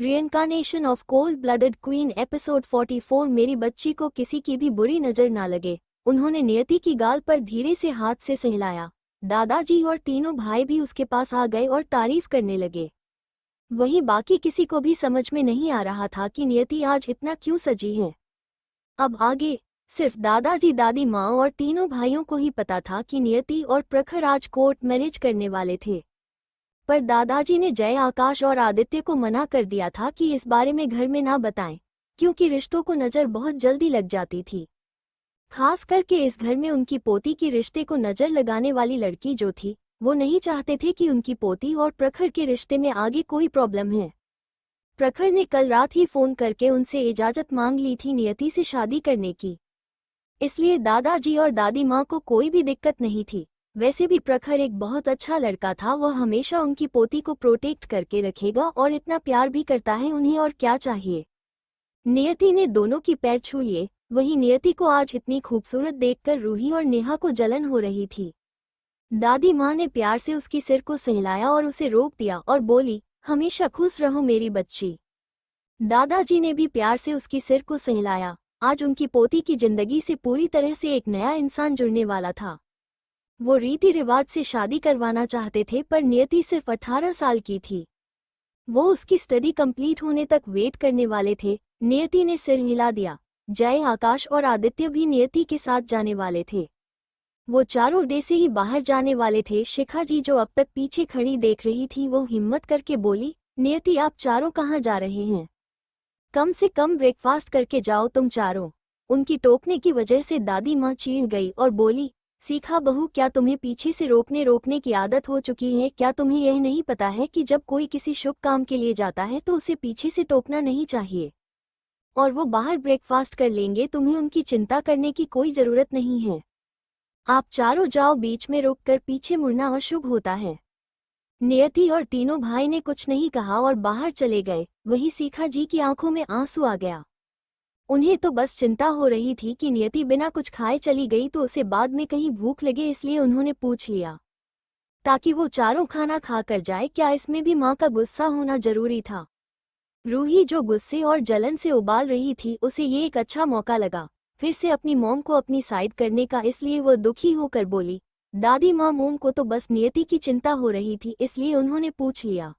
रिइंकार्नेशन of cold blooded queen episode 44। मेरी बच्ची को किसी की भी बुरी नजर ना लगे। उन्होंने नियति की गाल पर धीरे से हाथ से सहलाया। दादाजी और तीनों भाई भी उसके पास आ गए और तारीफ करने लगे। वहीं बाकी किसी को भी समझ में नहीं आ रहा था कि नियति आज इतना क्यों सजी है। अब आगे सिर्फ दादाजी, दादी माँ और तीनों भाइयों को ही पता था कि नियति और प्रखर आज कोर्ट मैरिज करने वाले थे। पर दादाजी ने जय, आकाश और आदित्य को मना कर दिया था कि इस बारे में घर में ना बताएं, क्योंकि रिश्तों को नज़र बहुत जल्दी लग जाती थी। खास करके इस घर में उनकी पोती के रिश्ते को नज़र लगाने वाली लड़की जो थी, वो नहीं चाहते थे कि उनकी पोती और प्रखर के रिश्ते में आगे कोई प्रॉब्लम है। प्रखर ने कल रात ही फ़ोन करके उनसे इजाज़त मांग ली थी नियति से शादी करने की, इसलिए दादाजी और दादी माँ को कोई भी दिक्कत नहीं थी। वैसे भी प्रखर एक बहुत अच्छा लड़का था, वह हमेशा उनकी पोती को प्रोटेक्ट करके रखेगा और इतना प्यार भी करता है, उन्हें और क्या चाहिए। नियति ने दोनों की पैर छू लिए। वहीं नियति को आज इतनी खूबसूरत देखकर रूही और नेहा को जलन हो रही थी। दादी माँ ने प्यार से उसकी सिर को सहलाया और उसे रोक दिया और बोली, हमेशा खुश रहो मेरी बच्ची। दादाजी ने भी प्यार से उसकी सिर को सहलाया। आज उनकी पोती की जिंदगी से पूरी तरह से एक नया इंसान जुड़ने वाला था। वो रीति रिवाज से शादी करवाना चाहते थे, पर नियति सिर्फ 18 साल की थी। वो उसकी स्टडी कंप्लीट होने तक वेट करने वाले थे। नियति ने सिर हिला दिया। जय, आकाश और आदित्य भी नियति के साथ जाने वाले थे। वो चारों डे से ही बाहर जाने वाले थे। शिखा जी जो अब तक पीछे खड़ी देख रही थी, वो हिम्मत करके बोली, नियति आप चारों कहाँ जा रहे हैं? कम से कम ब्रेकफास्ट करके जाओ तुम चारों। उनकी टोकने की वजह से दादी माँ चीड़ गई और बोली, सीखा बहू, क्या तुम्हें पीछे से रोकने की आदत हो चुकी है? क्या तुम्हें यह नहीं पता है कि जब कोई किसी शुभ काम के लिए जाता है तो उसे पीछे से टोकना नहीं चाहिए? और वो बाहर ब्रेकफास्ट कर लेंगे, तुम्हें उनकी चिंता करने की कोई जरूरत नहीं है। आप चारों जाओ, बीच में रोककर पीछे मुड़ना अशुभ होता है। नियति और तीनों भाई ने कुछ नहीं कहा और बाहर चले गए। वहीं सीखा जी की आंखों में आंसू आ गया। उन्हें तो बस चिंता हो रही थी कि नियति बिना कुछ खाए चली गई तो उसे बाद में कहीं भूख लगे, इसलिए उन्होंने पूछ लिया ताकि वो चारों खाना खाकर जाए। क्या इसमें भी माँ का गुस्सा होना जरूरी था? रूही जो गुस्से और जलन से उबाल रही थी, उसे ये एक अच्छा मौका लगा फिर से अपनी मॉम को अपनी साइड करने का, इसलिए वो दुखी होकर बोली, दादी माँ, मोम को तो बस नियति की चिंता हो रही थी, इसलिए उन्होंने पूछ लिया।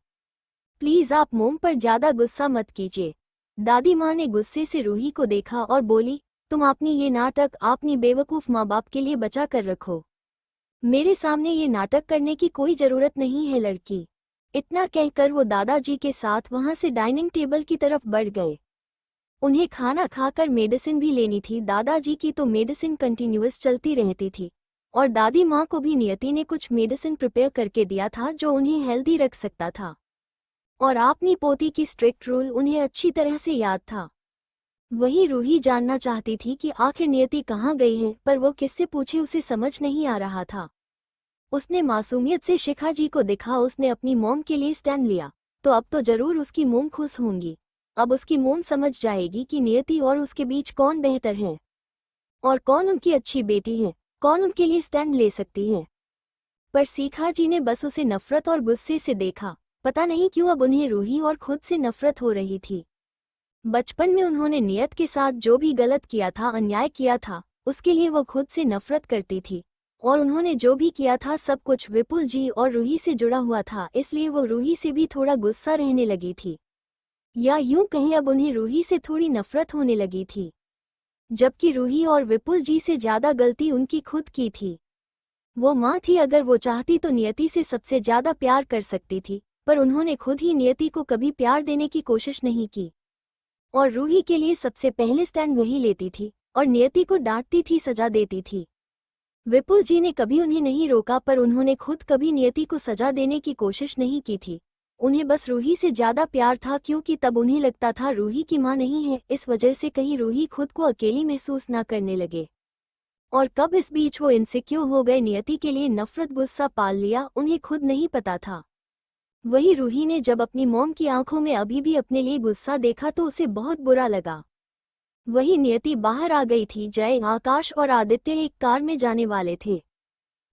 प्लीज आप मोम पर ज्यादा गुस्सा मत कीजिए। दादी माँ ने गुस्से से रूही को देखा और बोली, तुम अपनी ये नाटक अपनी बेवकूफ़ माँ बाप के लिए बचा कर रखो। मेरे सामने ये नाटक करने की कोई ज़रूरत नहीं है लड़की। इतना कहकर वो दादाजी के साथ वहाँ से डाइनिंग टेबल की तरफ बढ़ गए। उन्हें खाना खाकर मेडिसिन भी लेनी थी। दादाजी की तो मेडिसिन कंटिन्यूअस चलती रहती थी और दादी माँ को भी नियति ने कुछ मेडिसिन प्रिपेयर करके दिया था जो उन्हें हेल्दी रख सकता था, और अपनी पोती की स्ट्रिक्ट रूल उन्हें अच्छी तरह से याद था। वही रूही जानना चाहती थी कि आखिर नियति कहाँ गई है, पर वो किससे पूछे उसे समझ नहीं आ रहा था। उसने मासूमियत से शिखा जी को देखा। उसने अपनी मॉम के लिए स्टैंड लिया, तो अब तो जरूर उसकी मोम खुश होंगी। अब उसकी मोम समझ जाएगी कि नियति और उसके बीच कौन बेहतर है और कौन उनकी अच्छी बेटी है, कौन उनके लिए स्टैंड ले सकती है। पर शिखा जी ने बस उसे नफरत और गुस्से से देखा। पता नहीं क्यों अब उन्हें रूही और खुद से नफरत हो रही थी। बचपन में उन्होंने नियत के साथ जो भी गलत किया था, अन्याय किया था, उसके लिए वो खुद से नफरत करती थी, और उन्होंने जो भी किया था सब कुछ विपुल जी और रूही से जुड़ा हुआ था, इसलिए वो रूही से भी थोड़ा गुस्सा रहने लगी थी, या यूं कहें अब उन्हें रूही से थोड़ी नफरत होने लगी थी। जबकि रूही और विपुल जी से ज्यादा गलती उनकी खुद की थी। वो माँ थी, अगर वो चाहती तो नियति से सबसे ज्यादा प्यार कर सकती थी, पर उन्होंने खुद ही नियति को कभी प्यार देने की कोशिश नहीं की और रूही के लिए सबसे पहले स्टैंड वही लेती थी और नियति को डांटती थी, सजा देती थी। विपुल जी ने कभी उन्हें नहीं रोका, पर उन्होंने खुद कभी नियति को सजा देने की कोशिश नहीं की थी। उन्हें बस रूही से ज्यादा प्यार था, क्योंकि तब उन्हें लगता था रूही की माँ नहीं है, इस वजह से कहीं रूही खुद को अकेली महसूस ना करने लगे। और कब इस बीच वो इनसिक्योर हो गए, नियति के लिए नफरत गुस्सा पाल लिया, उन्हें खुद नहीं पता था। वही रूही ने जब अपनी मॉम की आंखों में अभी भी अपने लिए गुस्सा देखा तो उसे बहुत बुरा लगा। वही नियति बाहर आ गई थी। जय, आकाश और आदित्य एक कार में जाने वाले थे,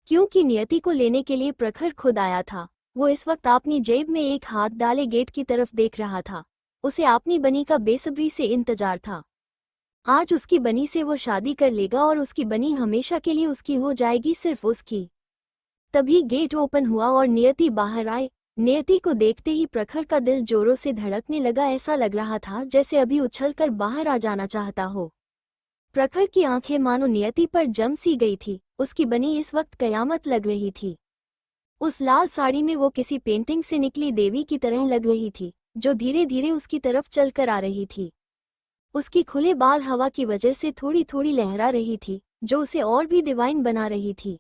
क्योंकि नियति को लेने के लिए प्रखर खुद आया था। वो इस वक्त अपनी जेब में एक हाथ डाले गेट की तरफ देख रहा था। उसे अपनी बनी का बेसब्री से इंतजार था। आज उसकी बनी से वो शादी कर लेगा और उसकी बनी हमेशा के लिए उसकी हो जाएगी, सिर्फ उसकी। तभी गेट ओपन हुआ और नियति बाहर आए। नियति को देखते ही प्रखर का दिल जोरों से धड़कने लगा। ऐसा लग रहा था जैसे अभी उछलकर बाहर आ जाना चाहता हो। प्रखर की आंखें मानो नियति पर जम सी गई थी। उसकी बनी इस वक्त कयामत लग रही थी। उस लाल साड़ी में वो किसी पेंटिंग से निकली देवी की तरह लग रही थी, जो धीरे धीरे उसकी तरफ चलकर आ रही थी। उसकी खुले बाल हवा की वजह से थोड़ी थोड़ी लहरा रही थी, जो उसे और भी डिवाइन बना रही थी।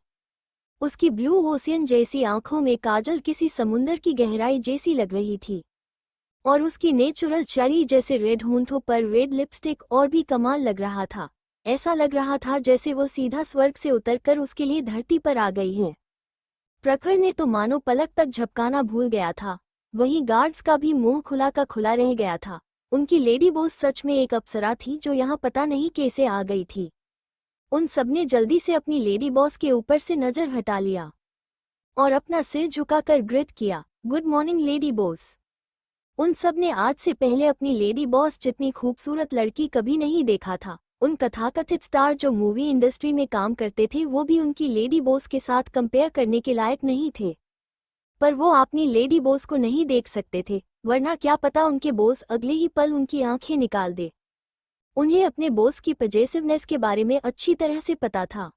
उसकी ब्लू ओशियन जैसी आंखों में काजल किसी समुंदर की गहराई जैसी लग रही थी, और उसकी नेचुरल चेरी जैसे रेड होंठों पर रेड लिपस्टिक और भी कमाल लग रहा था। ऐसा लग रहा था जैसे वो सीधा स्वर्ग से उतरकर उसके लिए धरती पर आ गई है। प्रखर ने तो मानो पलक तक झपकाना भूल गया था। वहीं गार्ड्स का भी मुंह खुला का खुला रह गया था। उनकी लेडी बॉस सच में एक अप्सरा थी जो यहाँ पता नहीं कैसे आ गई थी। उन सबने जल्दी से अपनी लेडी बॉस के ऊपर से नजर हटा लिया और अपना सिर झुकाकर ग्रीट किया, गुड मॉर्निंग लेडी बॉस। उन सब ने आज से पहले अपनी लेडी बॉस जितनी खूबसूरत लड़की कभी नहीं देखा था। उन कथाकथित स्टार जो मूवी इंडस्ट्री में काम करते थे वो भी उनकी लेडी बॉस के साथ कंपेयर करने के लायक नहीं थे। पर वो अपनी लेडी बॉस को नहीं देख सकते थे, वरना क्या पता उनके बॉस अगले ही पल उनकी आंखें निकाल दे। उन्हें अपने बॉस की पजेसिवनेस के बारे में अच्छी तरह से पता था।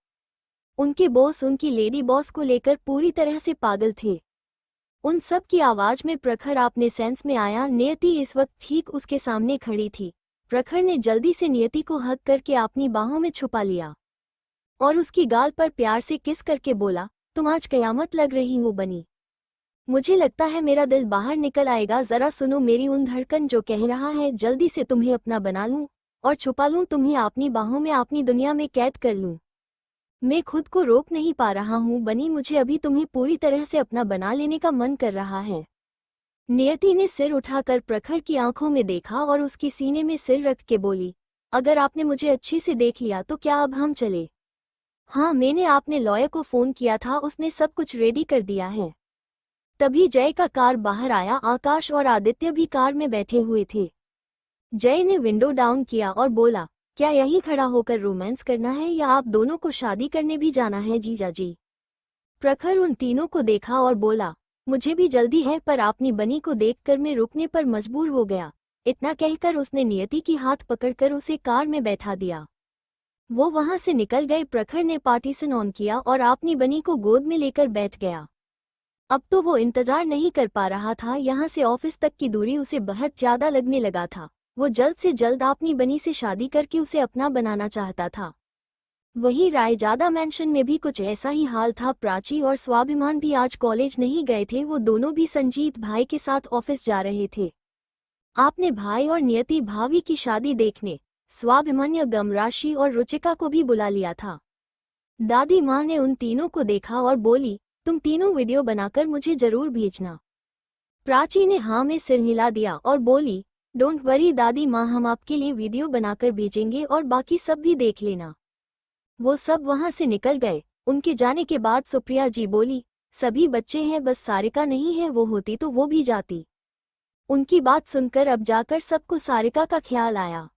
उनके बॉस उनकी लेडी बॉस को लेकर पूरी तरह से पागल थे। उन सब की आवाज में प्रखर अपने सेंस में आया। नियति इस वक्त ठीक उसके सामने खड़ी थी। प्रखर ने जल्दी से नियति को हग करके अपनी बाहों में छुपा लिया और उसकी गाल पर प्यार से किस करके बोला, तुम आज कयामत लग रही हो बनी। मुझे लगता है मेरा दिल बाहर निकल आएगा। जरा सुनो मेरी उन धड़कन जो कह रहा है जल्दी से तुम्हें अपना बना लूं और छुपा लूं, तुम्हें अपनी बाहों में अपनी दुनिया में कैद कर लूं। मैं खुद को रोक नहीं पा रहा हूं बनी, मुझे अभी तुम्हें पूरी तरह से अपना बना लेने का मन कर रहा है। नियति ने सिर उठाकर प्रखर की आंखों में देखा और उसकी सीने में सिर रख के बोली, अगर आपने मुझे अच्छे से देख लिया तो क्या अब हम चले? हाँ, मैंने आपने लॉयर को फोन किया था, उसने सब कुछ रेडी कर दिया है। तभी जय का कार बाहर आया। आकाश और आदित्य भी कार में बैठे हुए थे। जय ने विंडो डाउन किया और बोला, क्या यहीं खड़ा होकर रोमांस करना है या आप दोनों को शादी करने भी जाना है जीजा जी? प्रखर उन तीनों को देखा और बोला, मुझे भी जल्दी है पर अपनी बनी को देखकर मैं रुकने पर मजबूर हो गया। इतना कहकर उसने नियति की हाथ पकड़कर उसे कार में बैठा दिया। वो वहां से निकल गए। प्रखर ने पार्टीशन ऑन किया और अपनी बनी को गोद में लेकर बैठ गया। अब तो वो इंतजार नहीं कर पा रहा था। यहाँ से ऑफिस तक की दूरी उसे बहुत ज्यादा लगने लगा था। वो जल्द से जल्द अपनी बनी से शादी करके उसे अपना बनाना चाहता था। वहीं रायजादा मैंशन में भी कुछ ऐसा ही हाल था। प्राची और स्वाभिमान भी आज कॉलेज नहीं गए थे। वो दोनों भी संजीत भाई के साथ ऑफिस जा रहे थे। आपने भाई और नियति भाभी की शादी देखने स्वाभिमान्य गमराशि और रुचिका को भी बुला लिया था। दादी माँ ने उन तीनों को देखा और बोली, तुम तीनों वीडियो बनाकर मुझे जरूर भेजना। प्राची ने हाँ में सिर हिला दिया और बोली, डोंट वरी दादी माँ, हम आपके लिए वीडियो बनाकर भेजेंगे और बाकी सब भी देख लेना। वो सब वहां से निकल गए। उनके जाने के बाद सुप्रिया जी बोली, सभी बच्चे हैं, बस सारिका नहीं है, वो होती तो वो भी जाती। उनकी बात सुनकर अब जाकर सबको सारिका का ख्याल आया।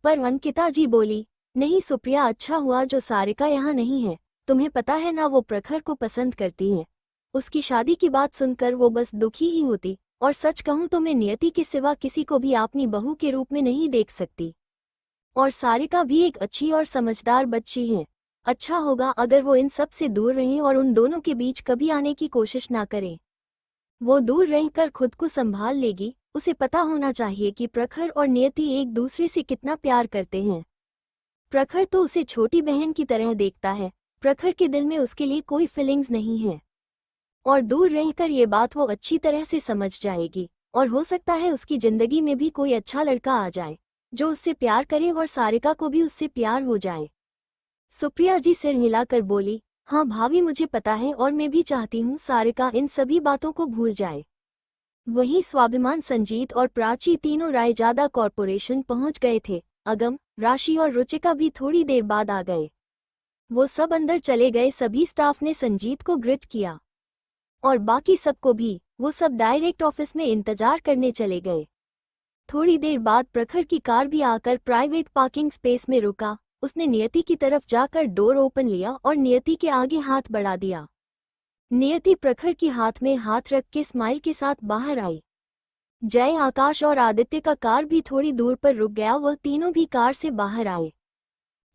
पर अंकिता जी बोली, नहीं सुप्रिया, अच्छा हुआ जो सारिका यहाँ नहीं है। तुम्हें पता है ना वो प्रखर को पसंद करती है। उसकी शादी की बात सुनकर वो बस दुखी ही होती। और सच कहूँ तो मैं नियति के सिवा किसी को भी अपनी बहू के रूप में नहीं देख सकती। और सारिका भी एक अच्छी और समझदार बच्ची है। अच्छा होगा अगर वो इन सब से दूर रहें और उन दोनों के बीच कभी आने की कोशिश ना करें। वो दूर रहकर खुद को संभाल लेगी। उसे पता होना चाहिए कि प्रखर और नियति एक दूसरे से कितना प्यार करते हैं। प्रखर तो उसे छोटी बहन की तरह देखता है। प्रखर के दिल में उसके लिए कोई फीलिंग्स नहीं है और दूर रहकर ये बात वो अच्छी तरह से समझ जाएगी। और हो सकता है उसकी जिंदगी में भी कोई अच्छा लड़का आ जाए जो उससे प्यार करे और सारिका को भी उससे प्यार हो जाए। सुप्रिया जी सिर हिलाकर बोली, हाँ भाभी, मुझे पता है और मैं भी चाहती हूँ सारिका इन सभी बातों को भूल जाए। वहीं स्वाभिमान, संजीत और प्राची तीनों रायजादा कॉरपोरेशन पहुंच गए थे। अगम, राशि और रुचिका भी थोड़ी देर बाद आ गए। वो सब अंदर चले गए। सभी स्टाफ ने संजीत को ग्रिट किया और बाकी सबको भी। वो सब डायरेक्ट ऑफिस में इंतजार करने चले गए। थोड़ी देर बाद प्रखर की कार भी आकर प्राइवेट पार्किंग स्पेस में रुका। उसने नियति की तरफ जाकर डोर ओपन लिया और नियति के आगे हाथ बढ़ा दिया। नियति प्रखर की हाथ में हाथ रख के स्माइल के साथ बाहर आई। जय, आकाश और आदित्य का कार भी थोड़ी दूर पर रुक गया। वह तीनों भी कार से बाहर आए।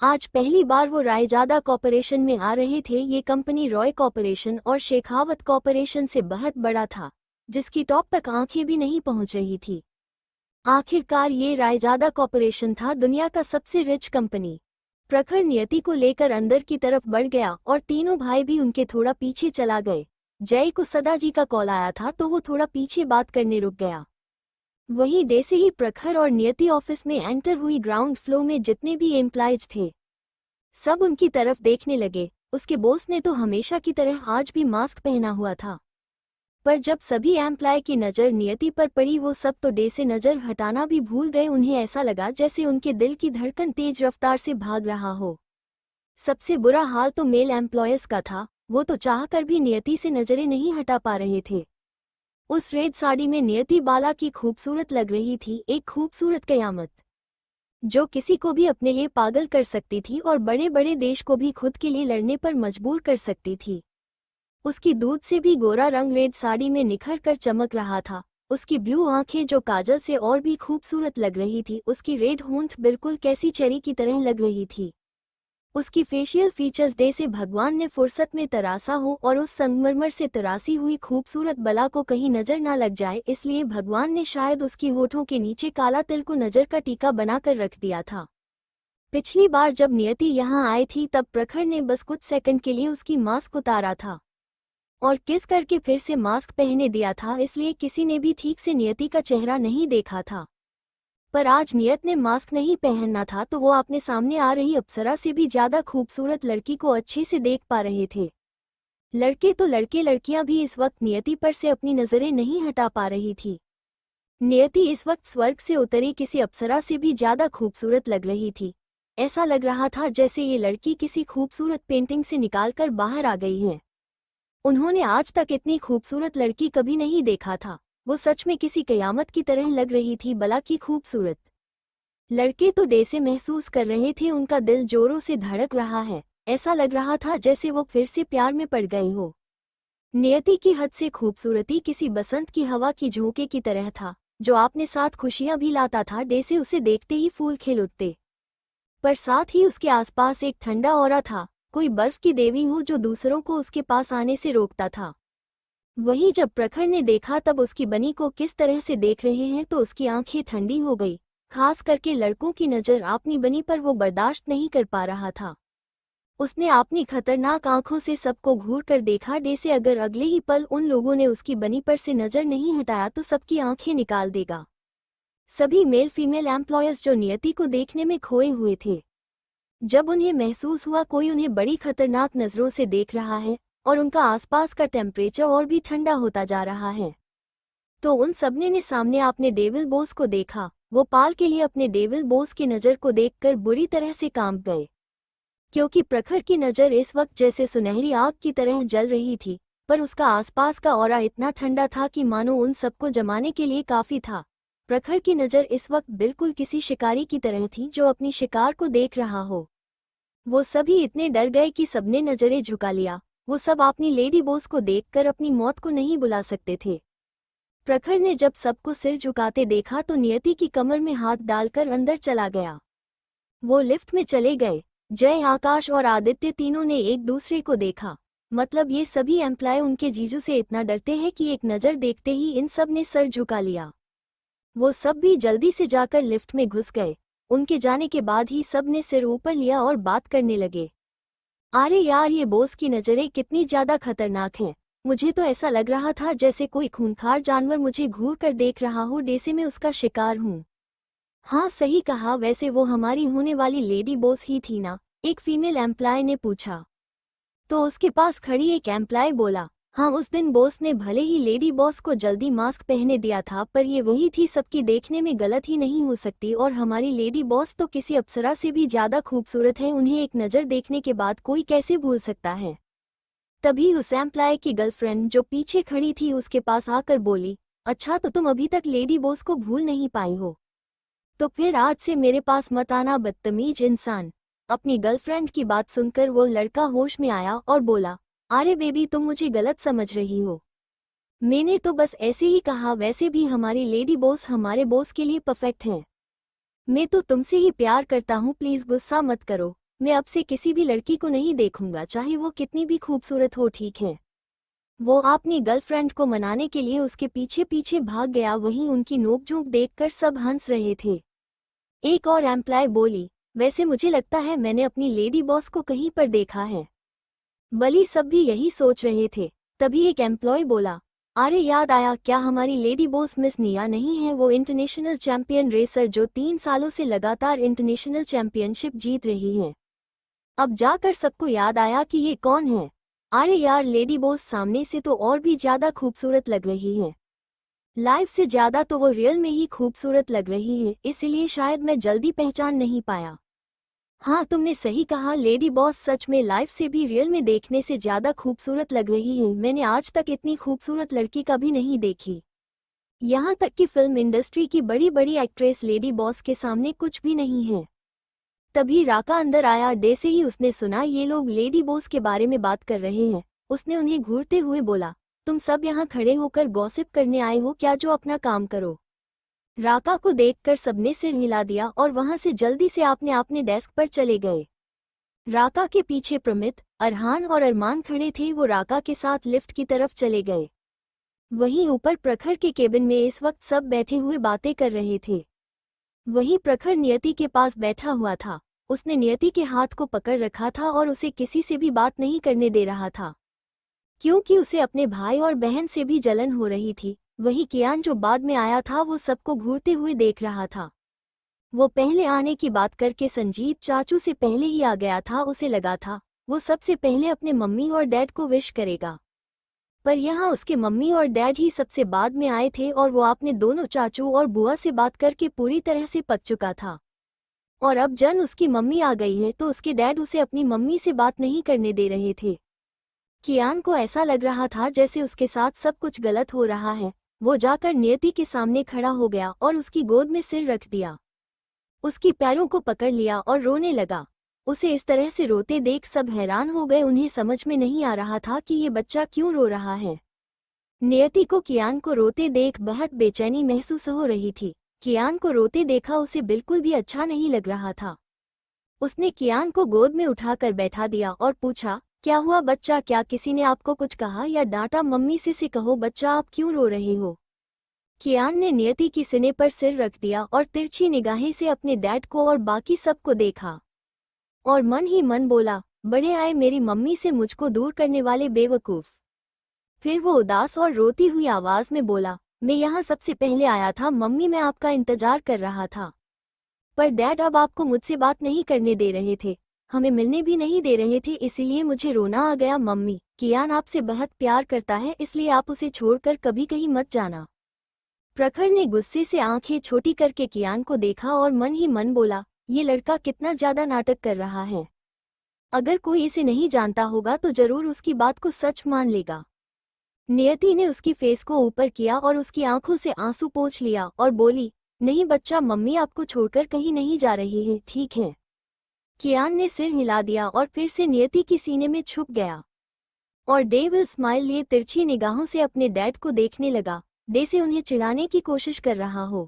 आज पहली बार वो रायजादा कॉर्पोरेशन में आ रहे थे। ये कंपनी रॉय कॉर्पोरेशन और शेखावत कॉर्पोरेशन से बहुत बड़ा था, जिसकी टॉप तक आंखें भी नहीं पहुंच रही थी। आखिरकार ये रायजादा कॉर्पोरेशन था, दुनिया का सबसे रिच कंपनी। प्रखर नियति को लेकर अंदर की तरफ बढ़ गया और तीनों भाई भी उनके थोड़ा पीछे चला गए। जय को सदाजी का कॉल आया था तो वो थोड़ा पीछे बात करने रुक गया। वही डे से ही प्रखर और नियति ऑफिस में एंटर हुई। ग्राउंड फ्लोर में जितने भी एम्प्लॉयज थे सब उनकी तरफ देखने लगे। उसके बॉस ने तो हमेशा की तरह आज भी मास्क पहना हुआ था, पर जब सभी एम्प्लॉय की नज़र नियति पर पड़ी वो सब तो डे से नज़र हटाना भी भूल गए। उन्हें ऐसा लगा जैसे उनके दिल की धड़कन तेज रफ्तार से भाग रहा हो। सबसे बुरा हाल तो मेल एम्प्लॉयर्स का था। वो तो चाहकर भी नियति से नज़रें नहीं हटा पा रहे थे। उस रेड साड़ी में नियति बाला की खूबसूरत लग रही थी, एक खूबसूरत कयामत जो किसी को भी अपने लिए पागल कर सकती थी और बड़े बड़े देश को भी खुद के लिए लड़ने पर मजबूर कर सकती थी। उसकी दूध से भी गोरा रंग रेड साड़ी में निखर कर चमक रहा था। उसकी ब्लू आंखें जो काजल से और भी खूबसूरत लग रही थी। उसकी रेड होंठ बिल्कुल कैसी चेरी की तरह लग रही थी। उसकी फेशियल फीचर्स डे से भगवान ने फुर्सत में तरासा हो और उस संगमरमर से तरासी हुई खूबसूरत बला को कहीं नजर ना लग जाए, इसलिए भगवान ने शायद उसकी होठों के नीचे काला तिल को नजर का टीका बनाकर रख दिया था। पिछली बार जब नियति यहाँ आई थी तब प्रखर ने बस कुछ सेकंड के लिए उसकी मास्क उतारा था और किस करके फिर से मास्क पहने दिया था, इसलिए किसी ने भी ठीक से नियति का चेहरा नहीं देखा था। पर आज नियत ने मास्क नहीं पहनना था तो वो अपने सामने आ रही अप्सरा से भी ज्यादा खूबसूरत लड़की को अच्छे से देख पा रहे थे। लड़के तो लड़के, लड़कियां भी इस वक्त नियति पर से अपनी नजरें नहीं हटा पा रही थी। नियति इस वक्त स्वर्ग से उतरी किसी अप्सरा से भी ज्यादा खूबसूरत लग रही थी। ऐसा लग रहा था जैसे ये लड़की किसी खूबसूरत पेंटिंग से निकालकर बाहर आ गई है। उन्होंने आज तक इतनी खूबसूरत लड़की कभी नहीं देखा था। वो सच में किसी कयामत की तरह लग रही थी, बला की खूबसूरत। लड़के तो डे से महसूस कर रहे थे उनका दिल जोरों से धड़क रहा है। ऐसा लग रहा था जैसे वो फिर से प्यार में पड़ गए हो। नियति की हद से खूबसूरती किसी बसंत की हवा की झोंके की तरह था जो आपने साथ खुशियां भी लाता था। डे से उसे देखते ही फूल खिल उठते, पर साथ ही उसके आसपास एक ठंडा ऑरा था, कोई बर्फ की देवी हो जो दूसरों को उसके पास आने से रोकता था। वही जब प्रखर ने देखा तब उसकी बनी को किस तरह से देख रहे हैं तो उसकी आंखें ठंडी हो गई। खास करके लड़कों की नज़र अपनी बनी पर वो बर्दाश्त नहीं कर पा रहा था। उसने अपनी खतरनाक आंखों से सबको घूर कर देखा। डे से अगर अगले ही पल उन लोगों ने उसकी बनी पर से नज़र नहीं हटाया तो सबकी आंखें निकाल देगा। सभी मेल फीमेल एम्प्लॉयर्स जो नियति को देखने में खोए हुए थे, जब उन्हें महसूस हुआ कोई उन्हें बड़ी खतरनाक नज़रों से देख रहा है और उनका आसपास का टेम्परेचर और भी ठंडा होता जा रहा है, तो उन सबने ने सामने अपने डेविल बॉस को देखा। वो पाल के लिए अपने डेविल बॉस की नज़र को देखकर बुरी तरह से कांप गए, क्योंकि प्रखर की नज़र इस वक्त जैसे सुनहरी आग की तरह जल रही थी, पर उसका आसपास का ऑरा इतना ठंडा था कि मानो उन सबको जमाने के लिए काफ़ी था। प्रखर की नज़र इस वक्त बिल्कुल किसी शिकारी की तरह थी जो अपनी शिकार को देख रहा हो। वो सभी इतने डर गए कि सबने नज़रें झुका लिया। वो सब अपनी लेडी बॉस को देखकर अपनी मौत को नहीं बुला सकते थे। प्रखर ने जब सबको सिर झुकाते देखा तो नियति की कमर में हाथ डालकर अंदर चला गया। वो लिफ्ट में चले गए। जय, आकाश और आदित्य तीनों ने एक दूसरे को देखा। मतलब ये सभी एम्प्लॉय उनके जीजू से इतना डरते हैं कि एक नज़र देखते ही इन सब ने सर झुका लिया। वो सब भी जल्दी से जाकर लिफ्ट में घुस गए। उनके जाने के बाद ही सब ने सिर ऊपर लिया और बात करने लगे। अरे यार, ये बॉस की नज़रें कितनी ज़्यादा खतरनाक हैं। मुझे तो ऐसा लग रहा था जैसे कोई खूंखार जानवर मुझे घूर कर देख रहा हो। जैसे मैं उसका शिकार हूँ। हाँ, सही कहा। वैसे वो हमारी होने वाली लेडी बॉस ही थी ना? एक फीमेल एम्प्लॉय ने पूछा। तो उसके पास खड़ी एक एम्प्लॉय बोला, हाँ, उस दिन बॉस ने भले ही लेडी बॉस को जल्दी मास्क पहने दिया था, पर ये वही थी। सबकी देखने में गलत ही नहीं हो सकती, और हमारी लेडी बॉस तो किसी अप्सरा से भी ज़्यादा खूबसूरत है। उन्हें एक नज़र देखने के बाद कोई कैसे भूल सकता है? तभी उस एम्प्लॉय की गर्लफ्रेंड जो पीछे खड़ी थी उसके पास आकर बोली, अच्छा, तो तुम अभी तक लेडी बॉस को भूल नहीं पाई हो? तो फिर आज से मेरे पास मत आना, बदतमीज इंसान। अपनी गर्लफ्रेंड की बात सुनकर वो लड़का होश में आया और बोला, अरे बेबी, तुम मुझे गलत समझ रही हो। मैंने तो बस ऐसे ही कहा, वैसे भी हमारी लेडी बॉस हमारे बॉस के लिए परफेक्ट है। मैं तो तुमसे ही प्यार करता हूँ, प्लीज गुस्सा मत करो। मैं अब से किसी भी लड़की को नहीं देखूंगा, चाहे वो कितनी भी खूबसूरत हो, ठीक है? वो अपनी गर्लफ्रेंड को मनाने के लिए उसके पीछे पीछे भाग गया। वहीं उनकी नोकझोंक देखकर सब हंस रहे थे। एक और एम्प्लॉय बोली, वैसे मुझे लगता है मैंने अपनी लेडी बॉस को कहीं पर देखा है। बली सब भी यही सोच रहे थे। तभी एक एम्प्लॉय बोला, अरे याद आया, क्या हमारी लेडी बॉस मिस निया नहीं है? वो इंटरनेशनल चैंपियन रेसर जो 3 सालों से लगातार इंटरनेशनल चैंपियनशिप जीत रही है। अब जाकर सबको याद आया कि ये कौन है। अरे यार, लेडी बॉस सामने से तो और भी ज्यादा खूबसूरत लग रही है। लाइव से ज्यादा तो वो रियल में ही खूबसूरत लग रही है, इसलिए शायद मैं जल्दी पहचान नहीं पाया। हाँ, तुमने सही कहा, लेडी बॉस सच में लाइव से भी रियल में देखने से ज्यादा खूबसूरत लग रही है। मैंने आज तक इतनी खूबसूरत लड़की कभी नहीं देखी। यहाँ तक कि फिल्म इंडस्ट्री की बड़ी बड़ी एक्ट्रेस लेडी बॉस के सामने कुछ भी नहीं है। तभी राका अंदर आया। जैसे ही उसने सुना ये लोग लेडी बॉस के बारे में बात कर रहे हैं, उसने उन्हें घूरते हुए बोला, तुम सब यहाँ खड़े होकर गॉसिप करने आए हो क्या? जो अपना काम करो। राका को देखकर सबने सिर हिला दिया और वहां से जल्दी से अपने डेस्क पर चले गए। राका के पीछे प्रमित, अरहान और अरमान खड़े थे। वो राका के साथ लिफ्ट की तरफ चले गए। वहीं ऊपर प्रखर के केबिन में इस वक्त सब बैठे हुए बातें कर रहे थे। वहीं प्रखर नियति के पास बैठा हुआ था। उसने नियति के हाथ को पकड़ रखा था और उसे किसी से भी बात नहीं करने दे रहा था, क्योंकि उसे अपने भाई और बहन से भी जलन हो रही थी। वही कियान जो बाद में आया था, वो सबको घूरते हुए देख रहा था। वो पहले आने की बात करके संजीत चाचू से पहले ही आ गया था। उसे लगा था वो सबसे पहले अपने मम्मी और डैड को विश करेगा, पर यहाँ उसके मम्मी और डैड ही सबसे बाद में आए थे और वो अपने दोनों चाचू और बुआ से बात करके पूरी तरह से पक चुका था। और अब जन उसकी मम्मी आ गई है तो उसके डैड उसे अपनी मम्मी से बात नहीं करने दे रहे थे। कियान को ऐसा लग रहा था जैसे उसके साथ सब कुछ गलत हो रहा है। वो जाकर नियति के सामने खड़ा हो गया और उसकी गोद में सिर रख दिया। उसकी पैरों को पकड़ लिया और रोने लगा। उसे इस तरह से रोते देख सब हैरान हो गए। उन्हें समझ में नहीं आ रहा था कि ये बच्चा क्यों रो रहा है। नियति को कियान को रोते देख बहुत बेचैनी महसूस हो रही थी। कियान को रोते देखा उसे बिल्कुल भी अच्छा नहीं लग रहा था। उसने कियान को गोद में उठाकर बैठा दिया और पूछा, क्या हुआ बच्चा? क्या किसी ने आपको कुछ कहा या डांटा? मम्मी से कहो बच्चा, आप क्यों रो रहे हो? कियान ने नियति की सीने पर सिर रख दिया और तिरछी निगाहें से अपने डैड को और बाकी सबको देखा और मन ही मन बोला, बड़े आए मेरी मम्मी से मुझको दूर करने वाले बेवकूफ। फिर वो उदास और रोती हुई आवाज में बोला, मैं यहाँ सबसे पहले आया था मम्मी, मैं आपका इंतजार कर रहा था, पर डैड अब आपको मुझसे बात नहीं करने दे रहे थे, हमें मिलने भी नहीं दे रहे थे, इसीलिए मुझे रोना आ गया। मम्मी, कियान आपसे बहुत प्यार करता है, इसलिए आप उसे छोड़कर कभी कहीं मत जाना। प्रखर ने गुस्से से आंखें छोटी करके कियान को देखा और मन ही मन बोला, ये लड़का कितना ज्यादा नाटक कर रहा है। अगर कोई इसे नहीं जानता होगा तो जरूर उसकी बात को सच मान लेगा। नियति ने उसकी फेस को ऊपर किया और उसकी आंखों से आंसू पोंछ लिया और बोली, नहीं बच्चा, मम्मी आपको छोड़कर कहीं नहीं जा रही है, ठीक है? कियान ने सिर हिला दिया और फिर से नियति की सीने में छुप गया और डेविल स्माइल लिए तिरछी निगाहों से अपने डैड को देखने लगा, जैसे उन्हें चिढ़ाने की कोशिश कर रहा हो।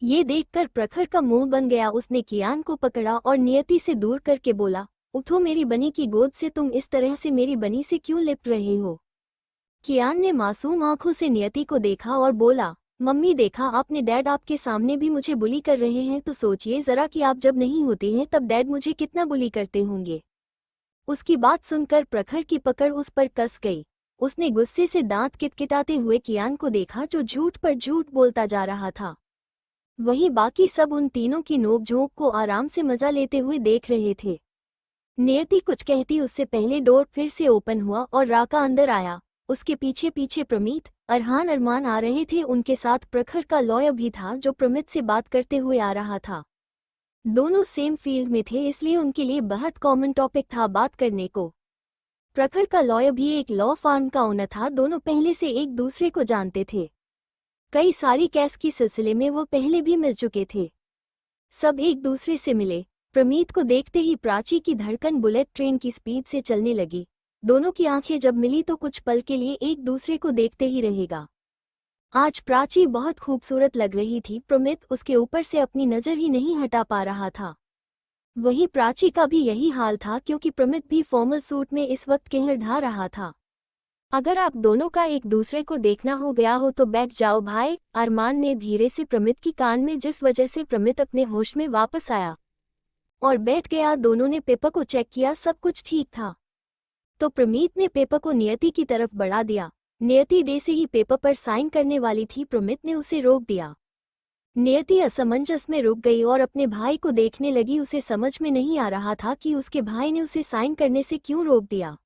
ये देखकर प्रखर का मुंह बन गया। उसने कियान को पकड़ा और नियति से दूर करके बोला, उठो मेरी बनी की गोद से, तुम इस तरह से मेरी बनी से क्यों लिपट रहे हो? कियान ने मासूम आंखों से नियति को देखा और बोला, मम्मी देखा आपने, डैड आपके सामने भी मुझे बुली कर रहे हैं, तो सोचिए जरा कि आप जब नहीं होते हैं तब डैड मुझे कितना बुली करते होंगे। उसकी बात सुनकर प्रखर की पकड़ उस पर कस गई। उसने गुस्से से दांत किटकिटाते हुए कियान को देखा जो झूठ पर झूठ बोलता जा रहा था। वहीं बाकी सब उन तीनों की नोकझोंक को आराम से मजा लेते हुए देख रहे थे। नियति कुछ कहती उससे पहले डोर फिर से ओपन हुआ और राका अंदर आया। उसके पीछे पीछे प्रमीत, अरहान, अरमान आ रहे थे। उनके साथ प्रखर का लॉयर भी था जो प्रमित से बात करते हुए आ रहा था। दोनों सेम फील्ड में थे, इसलिए उनके लिए बहुत कॉमन टॉपिक था बात करने को। प्रखर का लॉयर भी एक लॉ फार्म का ओनर था। दोनों पहले से एक दूसरे को जानते थे। कई सारी केस की सिलसिले में वो पहले भी मिल चुके थे। सब एक दूसरे से मिले। प्रमीत को देखते ही प्राची की धड़कन बुलेट ट्रेन की स्पीड से चलने लगी। दोनों की आंखें जब मिली तो कुछ पल के लिए एक दूसरे को देखते ही रहेगा। आज प्राची बहुत खूबसूरत लग रही थी। प्रमित उसके ऊपर से अपनी नज़र ही नहीं हटा पा रहा था। वहीं प्राची का भी यही हाल था, क्योंकि प्रमित भी फॉर्मल सूट में इस वक्त कहर ढा रहा था। अगर आप दोनों का एक दूसरे को देखना हो गया हो तो बैठ जाओ भाई, अरमान ने धीरे से प्रमित की कान में, जिस वजह से प्रमित अपने होश में वापस आया और बैठ गया। दोनों ने पेपर को चेक किया, सब कुछ ठीक था। तो प्रमीत ने पेपर को नियति की तरफ बढ़ा दिया। नियति डे से ही पेपर पर साइन करने वाली थी। प्रमित ने उसे रोक दिया। नियति असमंजस में रुक गई और अपने भाई को देखने लगी। उसे समझ में नहीं आ रहा था कि उसके भाई ने उसे साइन करने से क्यों रोक दिया।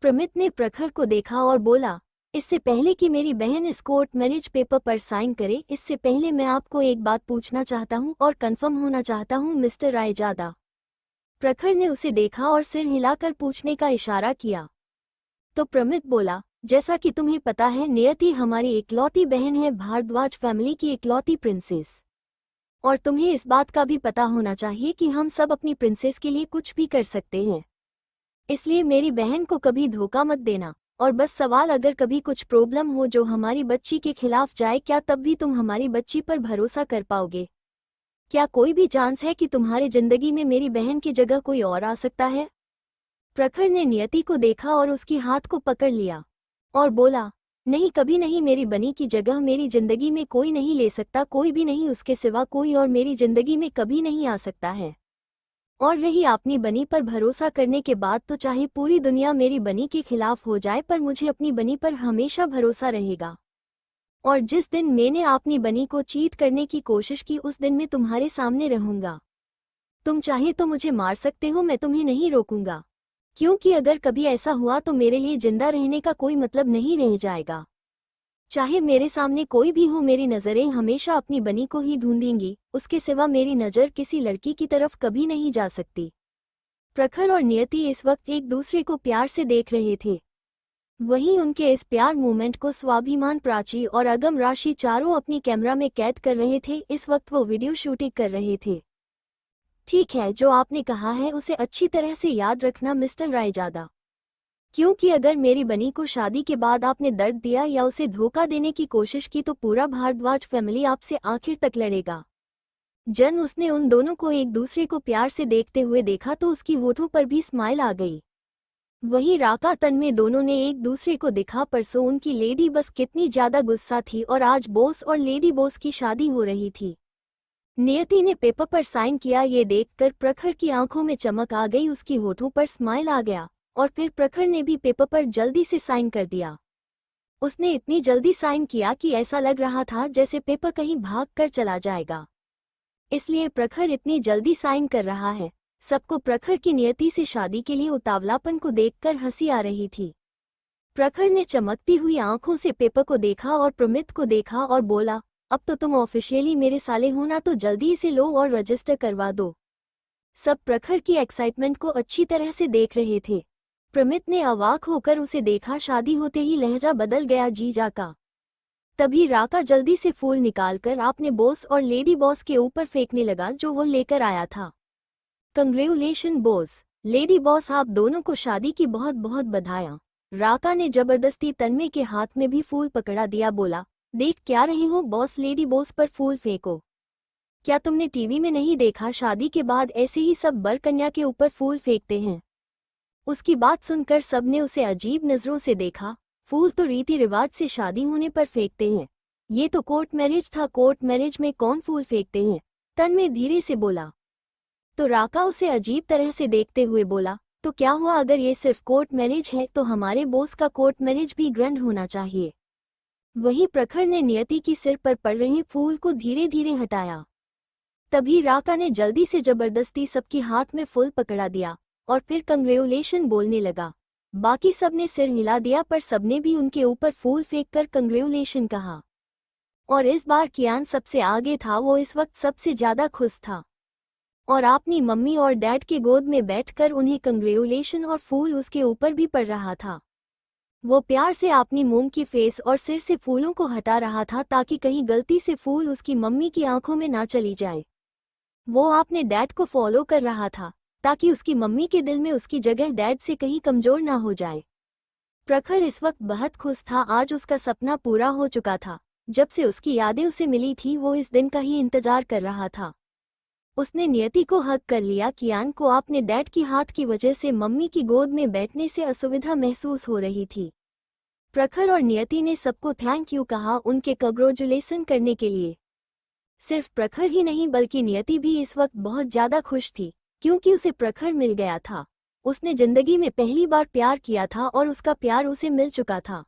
प्रमित ने प्रखर को देखा और बोला, इससे पहले कि मेरी बहन इस कोर्ट मैरिज पेपर पर साइन करे, इससे पहले मैं आपको एक बात पूछना चाहता हूं और कंफर्म होना चाहता हूं मिस्टर रायजादा। प्रखर ने उसे देखा और सिर हिलाकर पूछने का इशारा किया। तो प्रमित बोला, जैसा कि तुम्हें पता है नियति हमारी इकलौती बहन है, भारद्वाज फैमिली की इकलौती प्रिंसेस। और तुम्हें इस बात का भी पता होना चाहिए कि हम सब अपनी प्रिंसेस के लिए कुछ भी कर सकते हैं। इसलिए मेरी बहन को कभी धोखा मत देना। और बस सवाल, अगर कभी कुछ प्रॉब्लम हो जो हमारी बच्ची के खिलाफ जाए, क्या तब भी तुम हमारी बच्ची पर भरोसा कर पाओगे? क्या कोई भी चांस है कि तुम्हारी जिंदगी में मेरी बहन की जगह कोई और आ सकता है? प्रखर ने नियति को देखा और उसकी हाथ को पकड़ लिया और बोला, नहीं, कभी नहीं। मेरी बनी की जगह मेरी जिंदगी में कोई नहीं ले सकता, कोई भी नहीं, उसके सिवा कोई और मेरी जिंदगी में कभी नहीं आ सकता है। और रही अपनी बनी पर भरोसा करने के बाद, तो चाहे पूरी दुनिया मेरी बनी के खिलाफ हो जाए, पर मुझे अपनी बनी पर हमेशा भरोसा रहेगा। और जिस दिन मैंने अपनी बनी को चीट करने की कोशिश की, उस दिन मैं तुम्हारे सामने रहूंगा। तुम चाहे तो मुझे मार सकते हो, मैं तुम्हें नहीं रोकूंगा, क्योंकि अगर कभी ऐसा हुआ तो मेरे लिए जिंदा रहने का कोई मतलब नहीं रह जाएगा। चाहे मेरे सामने कोई भी हो, मेरी नज़रें हमेशा अपनी बनी को ही ढूंढेंगी, उसके सिवा मेरी नज़र किसी लड़की की तरफ कभी नहीं जा सकती। प्रखर और नियति इस वक्त एक दूसरे को प्यार से देख रहे थे। वहीं उनके इस प्यार मूवमेंट को स्वाभिमान, प्राची और अगम राशि चारों अपनी कैमरा में कैद कर रहे थे। इस वक्त वो वीडियो शूटिंग कर रहे थे। ठीक है, जो आपने कहा है उसे अच्छी तरह से याद रखना मिस्टर रायजादा, क्योंकि अगर मेरी बनी को शादी के बाद आपने दर्द दिया या उसे धोखा देने की कोशिश की तो पूरा भारद्वाज फैमिली आपसे आखिर तक लड़ेगा। उसने उन दोनों को एक दूसरे को प्यार से देखते हुए देखा तो उसकी होठों पर भी स्माइल आ गई। वहीं राका तन में दोनों ने एक दूसरे को देखा। परसों उनकी लेडी बस कितनी ज्यादा गुस्सा थी और आज बॉस और लेडी बॉस की शादी हो रही थी। नियति ने पेपर पर साइन किया। ये देखकर प्रखर की आंखों में चमक आ गई, उसकी होठों पर स्माइल आ गया और फिर प्रखर ने भी पेपर पर जल्दी से साइन कर दिया। उसने इतनी जल्दी साइन किया कि ऐसा लग रहा था जैसे पेपर कहीं भाग कर चला जाएगा, इसलिए प्रखर इतनी जल्दी साइन कर रहा है। सबको प्रखर की नियति से शादी के लिए उतावलापन को देखकर हंसी आ रही थी। प्रखर ने चमकती हुई आंखों से पेपर को देखा और प्रमित को देखा और बोला, अब तो तुम ऑफिशियली मेरे साले हो ना, तो जल्दी इसे लो और रजिस्टर करवा दो। सब प्रखर की एक्साइटमेंट को अच्छी तरह से देख रहे थे। प्रमित ने अवाक होकर उसे देखा। शादी होते ही लहजा बदल गया जीजा का। तभी राका जल्दी से फूल निकालकर आपने बॉस और लेडी बॉस के ऊपर फेंकने लगा जो वो लेकर आया था। कंग्रेचुलेशन बॉस, लेडी बॉस, आप दोनों को शादी की बहुत बहुत बधाइयां। राका ने जबरदस्ती तन्मय के हाथ में भी फूल पकड़ा दिया। बोला, देख क्या रहे हो बॉस, लेडी बॉस पर फूल फेंको। क्या तुमने टीवी में नहीं देखा, शादी के बाद ऐसे ही सब बर कन्या के ऊपर फूल फेंकते हैं। उसकी बात सुनकर सबने उसे अजीब नजरों से देखा। फूल तो रीति रिवाज से शादी होने पर फेंकते हैं, ये तो कोर्ट मैरिज था, कोर्ट मैरिज में कौन फूल फेंकते हैं। तन्मय धीरे से बोला। तो राका उसे अजीब तरह से देखते हुए बोला, तो क्या हुआ, अगर ये सिर्फ कोर्ट मैरिज है तो हमारे बॉस का कोर्ट मैरिज भी ग्रैंड होना चाहिए। वहीं प्रखर ने नियति की सिर पर पड़ रहे फूल को धीरे धीरे हटाया। तभी राका ने जल्दी से जबरदस्ती सबके हाथ में फूल पकड़ा दिया और फिर कंग्रेचुलेशन बोलने लगा। बाकी सबने सिर हिला दिया, पर सबने भी उनके ऊपर फूल फेंककर कंग्रेचुलेशन कहा। और इस बार कियान सबसे आगे था। वो इस वक्त सबसे ज्यादा खुश था और अपनी मम्मी और डैड के गोद में बैठकर उन्हें कंग्रेचुलेशन और फूल उसके ऊपर भी पड़ रहा था। वो प्यार से अपनी मोम की फेस और सिर से फूलों को हटा रहा था ताकि कहीं गलती से फूल उसकी मम्मी की आंखों में ना चली जाए। वो अपने डैड को फॉलो कर रहा था ताकि उसकी मम्मी के दिल में उसकी जगह डैड से कहीं कमजोर ना हो जाए। प्रखर इस वक्त बहुत खुश था, आज उसका सपना पूरा हो चुका था। जब से उसकी यादें उसे मिली थी वो इस दिन का ही इंतजार कर रहा था। उसने नियति को हग कर लिया। कियान को अपने डैड की हाथ की वजह से मम्मी की गोद में बैठने से असुविधा महसूस हो रही थी। प्रखर और नियति ने सबको थैंक यू कहा उनके कंग्रेचुलेशन करने के लिए। सिर्फ प्रखर ही नहीं बल्कि नियति भी इस वक्त बहुत ज्यादा खुश थी क्योंकि उसे प्रखर मिल गया था। उसने जिंदगी में पहली बार प्यार किया था और उसका प्यार उसे मिल चुका था।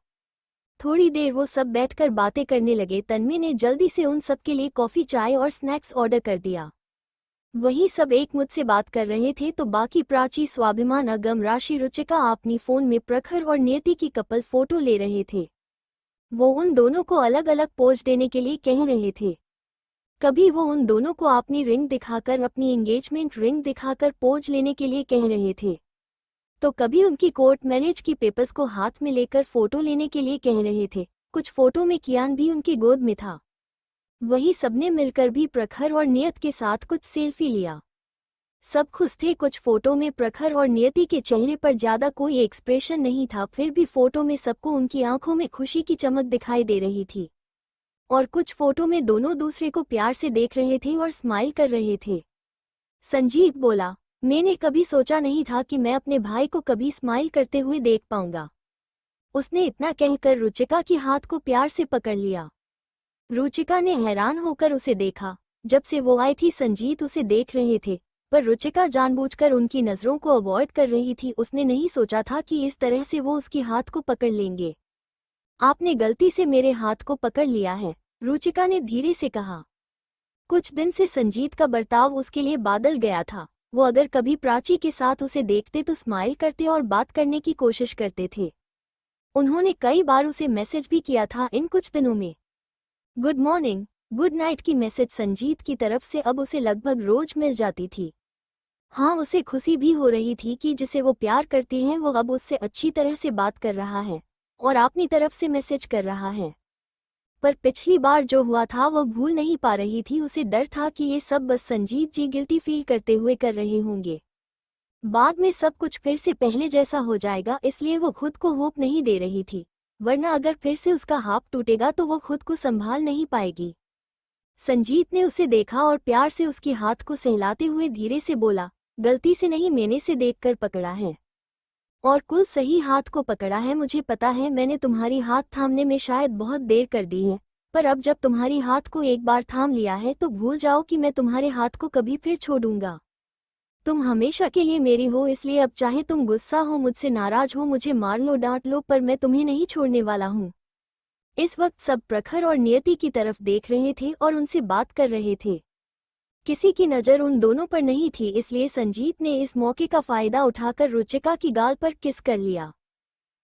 थोड़ी देर वो सब बैठकर बातें करने लगे। तन्वी ने जल्दी से उन सब के लिए कॉफी, चाय और स्नैक्स ऑर्डर कर दिया। वही सब एक मुझसे बात कर रहे थे तो बाकी प्राची, स्वाभिमान, अगम, राशि, रुचिका अपनी फोन में प्रखर और नियति की कपल फोटो ले रहे थे। वो उन दोनों को अलग अलग पोज देने के लिए कह रहे थे। कभी वो उन दोनों को अपनी रिंग दिखाकर, अपनी एंगेजमेंट रिंग दिखाकर पोज लेने के लिए कह रहे थे, तो कभी उनकी कोर्ट मैरिज की पेपर्स को हाथ में लेकर फोटो लेने के लिए कह रहे थे। कुछ फोटो में कियान भी उनकी गोद में था। वही सबने मिलकर भी प्रखर और नियत के साथ कुछ सेल्फी लिया। सब खुश थे। कुछ फोटो में प्रखर और नियति के चेहरे पर ज्यादा कोई एक्सप्रेशन नहीं था, फिर भी फोटो में सबको उनकी आंखों में खुशी की चमक दिखाई दे रही थी। और कुछ फोटो में दोनों दूसरे को प्यार से देख रहे थे और स्माइल कर रहे थे। संजीत बोला, मैंने कभी सोचा नहीं था कि मैं अपने भाई को कभी स्माइल करते हुए देख पाऊंगा। उसने इतना कहकर रुचिका के हाथ को प्यार से पकड़ लिया। रुचिका ने हैरान होकर उसे देखा। जब से वो आई थी संजीत उसे देख रहे थे, पर रुचिका जानबूझकर उनकी नजरों को अवॉइड कर रही थी। उसने नहीं सोचा था कि इस तरह से वो उसकी हाथ को पकड़ लेंगे। आपने गलती से मेरे हाथ को पकड़ लिया है, रुचिका ने धीरे से कहा। कुछ दिन से संजीत का बर्ताव उसके लिए बदल गया था। वो अगर कभी प्राची के साथ उसे देखते तो स्माइल करते और बात करने की कोशिश करते थे। उन्होंने कई बार उसे मैसेज भी किया था इन कुछ दिनों में। गुड मॉर्निंग, गुड नाइट की मैसेज संजीत की तरफ से अब उसे लगभग रोज मिल जाती थी। हाँ, उसे खुशी भी हो रही थी कि जिसे वो प्यार करती है वो अब उससे अच्छी तरह से बात कर रहा है और अपनी तरफ से मैसेज कर रहा है। पर पिछली बार जो हुआ था वो भूल नहीं पा रही थी। उसे डर था कि ये सब बस संजीत जी गिल्टी फील करते हुए कर रहे होंगे। बाद में सब कुछ फिर से पहले जैसा हो जाएगा, इसलिए वो खुद को होप नहीं दे रही थी, वरना अगर फिर से उसका हाथ टूटेगा तो वो खुद को संभाल नहीं पाएगी। संजीत ने उसे देखा और प्यार से उसके हाथ को सहलाते हुए धीरे से बोला, गलती से नहीं, मैंने से देखकर पकड़ा है और कुल सही हाथ को पकड़ा है। मुझे पता है मैंने तुम्हारी हाथ थामने में शायद बहुत देर कर दी है, पर अब जब तुम्हारी हाथ को एक बार थाम लिया है तो भूल जाओ कि मैं तुम्हारे हाथ को कभी फिर छोड़ूंगा। तुम हमेशा के लिए मेरी हो, इसलिए अब चाहे तुम गुस्सा हो, मुझसे नाराज हो, मुझे मार लो, डांट लो, पर मैं तुम्हें नहीं छोड़ने वाला हूँ। इस वक्त सब प्रखर और नियति की तरफ देख रहे थे और उनसे बात कर रहे थे। किसी की नज़र उन दोनों पर नहीं थी, इसलिए संजीत ने इस मौके का फायदा उठाकर रुचिका की गाल पर किस कर लिया।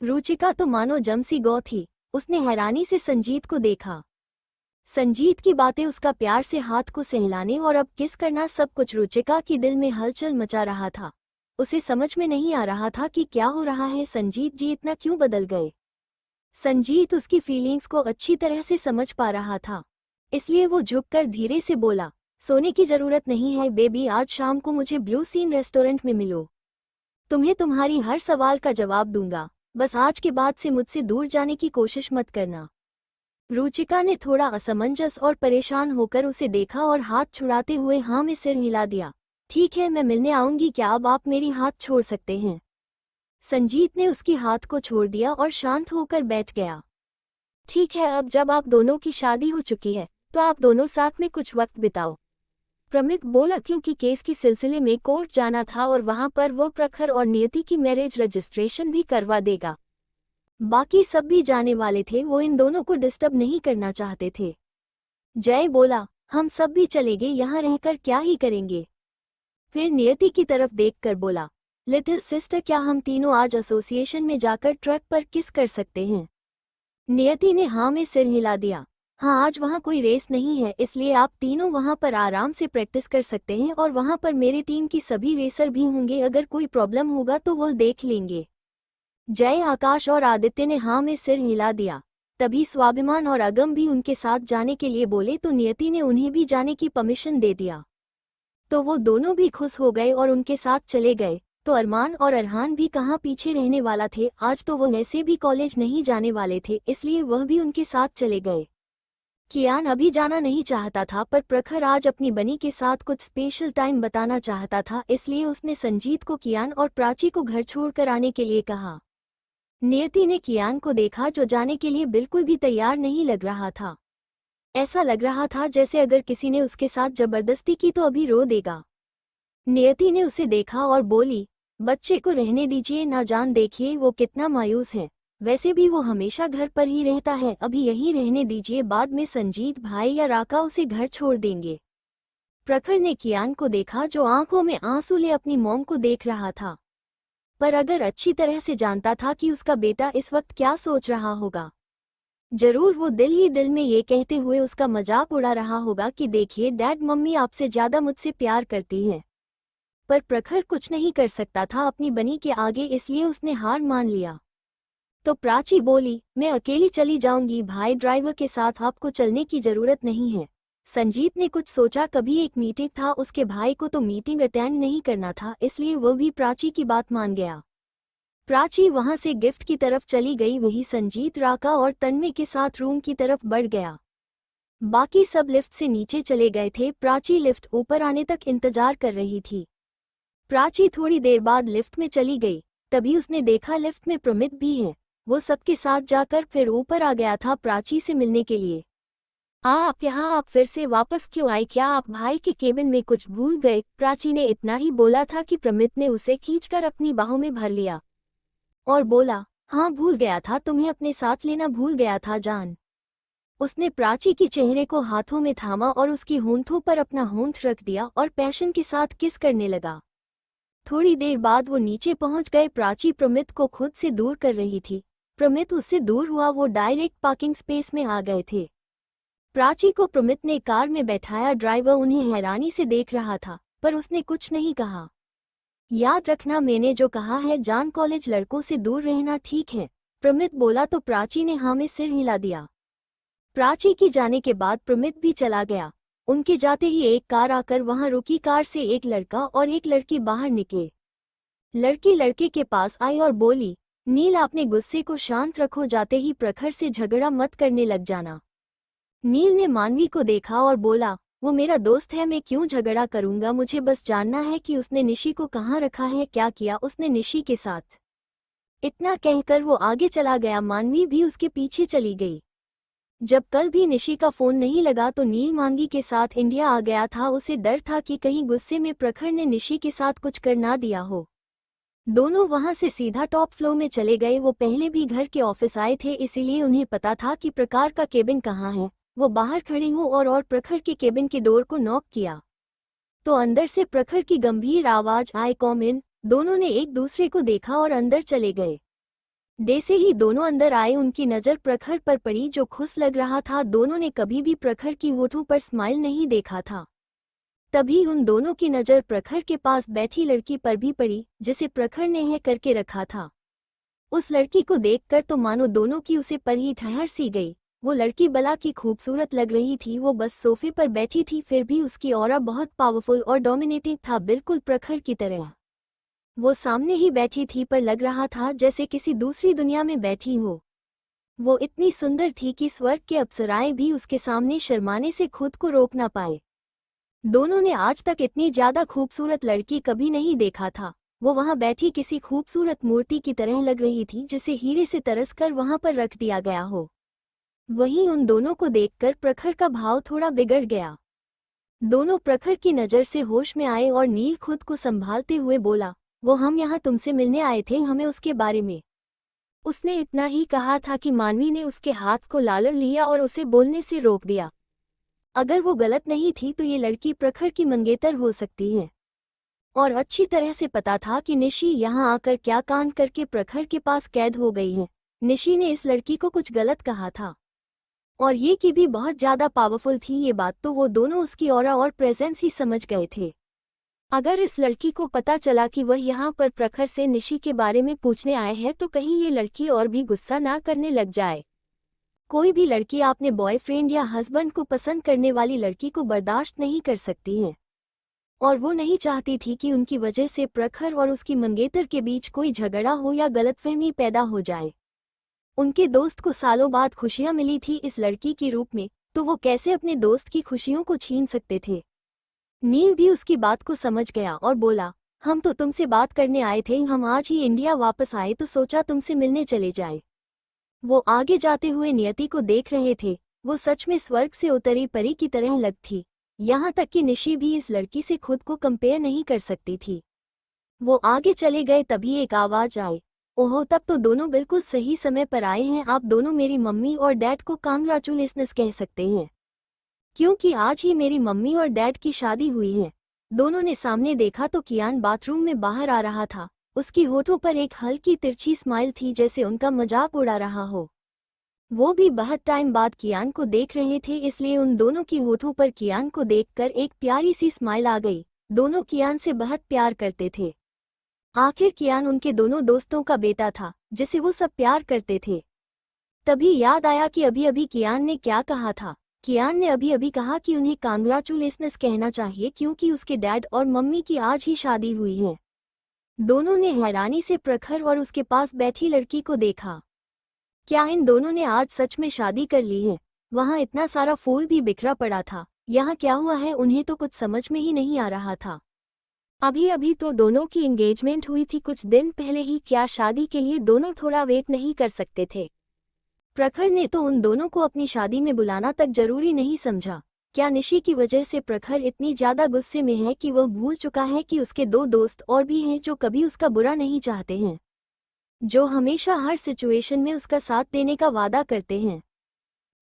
रुचिका तो मानो जमसी गौ थी। उसने हैरानी से संजीत को देखा। संजीत की बातें, उसका प्यार से हाथ को सहलाने और अब किस करना, सब कुछ रुचिका की दिल में हलचल मचा रहा था। उसे समझ में नहीं आ रहा था कि क्या हो रहा है, संजीत जी इतना क्यों बदल गए। संजीत उसकी फीलिंग्स को अच्छी तरह से समझ पा रहा था, इसलिए वो झुककर धीरे से बोला, सोने की जरूरत नहीं है बेबी, आज शाम को मुझे ब्लू सीन रेस्टोरेंट में मिलो। तुम्हें तुम्हारी हर सवाल का जवाब दूंगा, बस आज के बाद से मुझसे दूर जाने की कोशिश मत करना। रुचिका ने थोड़ा असमंजस और परेशान होकर उसे देखा और हाथ छुड़ाते हुए हाँ में सिर हिला दिया। ठीक है, मैं मिलने आऊंगी, क्या अब आप मेरी हाथ छोड़ सकते हैं। संजीत ने उसकी हाथ को छोड़ दिया और शांत होकर बैठ गया। ठीक है, अब जब आप दोनों की शादी हो चुकी है तो आप दोनों साथ में कुछ वक्त बिताओ, प्रमित बोला, क्योंकि केस के सिलसिले में कोर्ट जाना था और वहां पर वो प्रखर और नियति की मैरिज रजिस्ट्रेशन भी करवा देगा। बाकी सब भी जाने वाले थे, वो इन दोनों को डिस्टर्ब नहीं करना चाहते थे। जय बोला, हम सब भी चलेंगे, यहाँ रहकर क्या ही करेंगे। फिर नियति की तरफ देखकर बोला, लिटिल सिस्टर, क्या हम तीनों आज एसोसिएशन में जाकर ट्रक पर किस कर सकते हैं। नियति ने हाँ में सिर हिला दिया। हाँ, आज वहाँ कोई रेस नहीं है, इसलिए आप तीनों वहाँ पर आराम से प्रैक्टिस कर सकते हैं और वहाँ पर मेरे टीम की सभी रेसर भी होंगे, अगर कोई प्रॉब्लम होगा तो वह देख लेंगे। जय, आकाश और आदित्य ने हाँ में सिर हिला दिया। तभी स्वाभिमान और अगम भी उनके साथ जाने के लिए बोले तो नियति ने उन्हें भी जाने की परमिशन दे दिया। तो वो दोनों भी खुश हो गए और उनके साथ चले गए। तो अरमान और अरहान भी कहाँ पीछे रहने वाला थे, आज तो वो वैसे भी कॉलेज नहीं जाने वाले थे, इसलिए वह भी उनके साथ चले गए। कियान अभी जाना नहीं चाहता था, पर प्रखर आज अपनी बनी के साथ कुछ स्पेशल टाइम बताना चाहता था, इसलिए उसने संजीत को कियान और प्राची को घर छोड़कर आने के लिए कहा। नियति ने कियान को देखा जो जाने के लिए बिल्कुल भी तैयार नहीं लग रहा था। ऐसा लग रहा था जैसे अगर किसी ने उसके साथ जबरदस्ती की तो अभी रो देगा। नियति ने उसे देखा और बोली, बच्चे को रहने दीजिए ना, जान देखिए वो कितना मायूस है, वैसे भी वो हमेशा घर पर ही रहता है, अभी यहीं रहने दीजिए, बाद में संजीत भाई या राका उसे घर छोड़ देंगे। प्रखर ने कियान को देखा जो आंखों में आंसू ले अपनी मॉम को देख रहा था, पर अगर अच्छी तरह से जानता था कि उसका बेटा इस वक्त क्या सोच रहा होगा। जरूर वो दिल ही दिल में ये कहते हुए उसका मजाक उड़ा रहा होगा कि देखिए डैड, मम्मी आपसे ज्यादा मुझसे प्यार करती है। पर प्रखर कुछ नहीं कर सकता था अपनी बनी के आगे, इसलिए उसने हार मान लिया। तो प्राची बोली, मैं अकेली चली जाऊंगी भाई, ड्राइवर के साथ आपको चलने की जरूरत नहीं है। संजीत ने कुछ सोचा, कभी एक मीटिंग था, उसके भाई को तो मीटिंग अटेंड नहीं करना था, इसलिए वो भी प्राची की बात मान गया। प्राची वहां से गिफ्ट की तरफ चली गई, वही संजीत राका और तन्मय के साथ रूम की तरफ बढ़ गया। बाकी सब लिफ्ट से नीचे चले गए थे, प्राची लिफ्ट ऊपर आने तक इंतजार कर रही थी। प्राची थोड़ी देर बाद लिफ्ट में चली गई, तभी उसने देखा लिफ्ट में प्रमित भी है। वो सबके साथ जाकर फिर ऊपर आ गया था प्राची से मिलने के लिए। आप यहाँ, आप फिर से वापस क्यों आई, क्या आप भाई के केबिन में कुछ भूल गए? प्राची ने इतना ही बोला था कि प्रमित ने उसे खींचकर अपनी बाहों में भर लिया और बोला, हाँ भूल गया था, तुम्हें अपने साथ लेना भूल गया था जान। उसने प्राची के चेहरे को हाथों में थामा और उसकी होंठों पर अपना होंठ रख दिया और पैशन के साथ किस करने लगा। थोड़ी देर बाद वो नीचे पहुंच गए। प्राची प्रमित को खुद से दूर कर रही थी, प्रमित उससे दूर हुआ, वो डायरेक्ट पार्किंग स्पेस में आ गए थे। प्राची को प्रमित ने कार में बैठाया, ड्राइवर उन्हें हैरानी से देख रहा था, पर उसने कुछ नहीं कहा। याद रखना मैंने जो कहा है जान, कॉलेज लड़कों से दूर रहना, ठीक है? प्रमित बोला तो प्राची ने हाँ में सिर हिला दिया। प्राची की जाने के बाद प्रमित भी चला गया। उनके जाते ही एक कार आकर वहां रुकी, कार से एक लड़का और एक लड़की बाहर निकले। लड़की लड़के के पास आई और बोली, नील आपने गुस्से को शांत रखो, जाते ही प्रखर से झगड़ा मत करने लग जाना। नील ने मानवी को देखा और बोला, वो मेरा दोस्त है, मैं क्यों झगड़ा करूंगा, मुझे बस जानना है कि उसने निशी को कहाँ रखा है, क्या किया उसने निशी के साथ। इतना कहकर वो आगे चला गया, मानवी भी उसके पीछे चली गई। जब कल भी निशी का फोन नहीं लगा तो नील मांगी के साथ इंडिया आ गया था, उसे डर था कि कहीं गुस्से में प्रखर ने निशी के साथ कुछ कर ना दिया हो। दोनों वहां से सीधा टॉप फ्लोर में चले गए। वो पहले भी घर के ऑफिस आए थे, इसीलिए उन्हें पता था कि प्रकार का केबिन कहाँ है। वो बाहर खड़े हो और प्रखर के केबिन के डोर को नॉक किया तो अंदर से प्रखर की गंभीर आवाज आई, कम इन। दोनों ने एक दूसरे को देखा और अंदर चले गए। जैसे ही दोनों अंदर आए उनकी नज़र प्रखर पर पड़ी जो खुश लग रहा था। दोनों ने कभी भी प्रखर की होठों पर स्माइल नहीं देखा था। तभी उन दोनों की नज़र प्रखर के पास बैठी लड़की पर भी पड़ी जिसे प्रखर ने है करके रखा था। उस लड़की को देखकर तो मानो दोनों की उसे पर ही ठहर सी गई। वो लड़की बला की खूबसूरत लग रही थी, वो बस सोफे पर बैठी थी, फिर भी उसकी ऑरा बहुत पावरफुल और डोमिनेटिंग था, बिल्कुल प्रखर की तरह। वो सामने ही बैठी थी पर लग रहा था जैसे किसी दूसरी दुनिया में बैठी हो। वो इतनी सुंदर थी कि स्वर्ग के अप्सराएं भी उसके सामने शर्माने से खुद को रोक ना पाए। दोनों ने आज तक इतनी ज्यादा खूबसूरत लड़की कभी नहीं देखा था। वो वहां बैठी किसी खूबसूरत मूर्ति की तरह लग रही थी जिसे हीरे से तरस कर वहां पर रख दिया गया हो। वहीं उन दोनों को देखकर प्रखर का भाव थोड़ा बिगड़ गया। दोनों प्रखर की नज़र से होश में आए और नील खुद को संभालते हुए बोला, वो हम यहाँ तुमसे मिलने आए थे, हमें उसके बारे में। उसने इतना ही कहा था कि मानवी ने उसके हाथ को लालर लिया और उसे बोलने से रोक दिया। अगर वो गलत नहीं थी तो ये लड़की प्रखर की मंगेतर हो सकती है। और अच्छी तरह से पता था कि निशी यहाँ आकर क्या कांड करके प्रखर के पास कैद हो गई है। निशी ने इस लड़की को कुछ गलत कहा था और ये कि भी बहुत ज़्यादा पावरफुल थी, ये बात तो वो दोनों उसकी ऑरा और प्रेजेंस ही समझ गए थे। अगर इस लड़की को पता चला कि वह यहाँ पर प्रखर से निशी के बारे में पूछने आए हैं तो कहीं ये लड़की और भी गुस्सा ना करने लग जाए। कोई भी लड़की अपने बॉयफ्रेंड या हस्बैंड को पसंद करने वाली लड़की को बर्दाश्त नहीं कर सकती है, और वो नहीं चाहती थी कि उनकी वजह से प्रखर और उसकी मंगेतर के बीच कोई झगड़ा हो या गलतफहमी पैदा हो जाए। उनके दोस्त को सालों बाद खुशियां मिली थी इस लड़की के रूप में, तो वो कैसे अपने दोस्त की खुशियों को छीन सकते थे। नील भी उसकी बात को समझ गया और बोला, हम तो तुमसे बात करने आए थे, हम आज ही इंडिया वापस आए तो सोचा तुमसे मिलने चले जाए। वो आगे जाते हुए नियति को देख रहे थे। वो सच में स्वर्ग से उतरी परी की तरह लग थी। यहाँ तक कि निशी भी इस लड़की से खुद को कंपेयर नहीं कर सकती थी। वो आगे चले गए तभी एक आवाज आई, ओहो तब तो दोनों बिल्कुल सही समय पर आए हैं, आप दोनों मेरी मम्मी और डैड को कांग्रेचुलेशंस कह सकते हैं, क्योंकि आज ही मेरी मम्मी और डैड की शादी हुई है। दोनों ने सामने देखा तो कियान बाथरूम में बाहर आ रहा था। उसकी होठों पर एक हल्की तिरछी स्माइल थी, जैसे उनका मजाक उड़ा रहा हो। वो भी बहुत टाइम बाद कियान को देख रहे थे, इसलिए उन दोनों की होठों पर कियान को देखकर एक प्यारी सी स्माइल आ गई। दोनों कियान से बहुत प्यार करते थे। आखिर कियान उनके दोनों दोस्तों का बेटा था जिसे वो सब प्यार करते थे। तभी याद आया कि अभी अभी कियान ने क्या कहा था। कियान ने अभी अभी कहा कि उन्हें कांग्रेचुलेशंस कहना चाहिए क्योंकि उसके डैड और मम्मी की आज ही शादी हुई है। दोनों ने हैरानी से प्रखर और उसके पास बैठी लड़की को देखा। क्या इन दोनों ने आज सच में शादी कर ली है? वहाँ इतना सारा फूल भी बिखरा पड़ा था। यहाँ क्या हुआ है? उन्हें तो कुछ समझ में ही नहीं आ रहा था। अभी अभी तो दोनों की एंगेजमेंट हुई थी कुछ दिन पहले ही, क्या शादी के लिए दोनों थोड़ा वेट नहीं कर सकते थे? प्रखर ने तो उन दोनों को अपनी शादी में बुलाना तक जरूरी नहीं समझा। क्या निशी की वजह से प्रखर इतनी ज्यादा गुस्से में है कि वह भूल चुका है कि उसके दो दोस्त और भी हैं जो कभी उसका बुरा नहीं चाहते हैं, जो हमेशा हर सिचुएशन में उसका साथ देने का वादा करते हैं?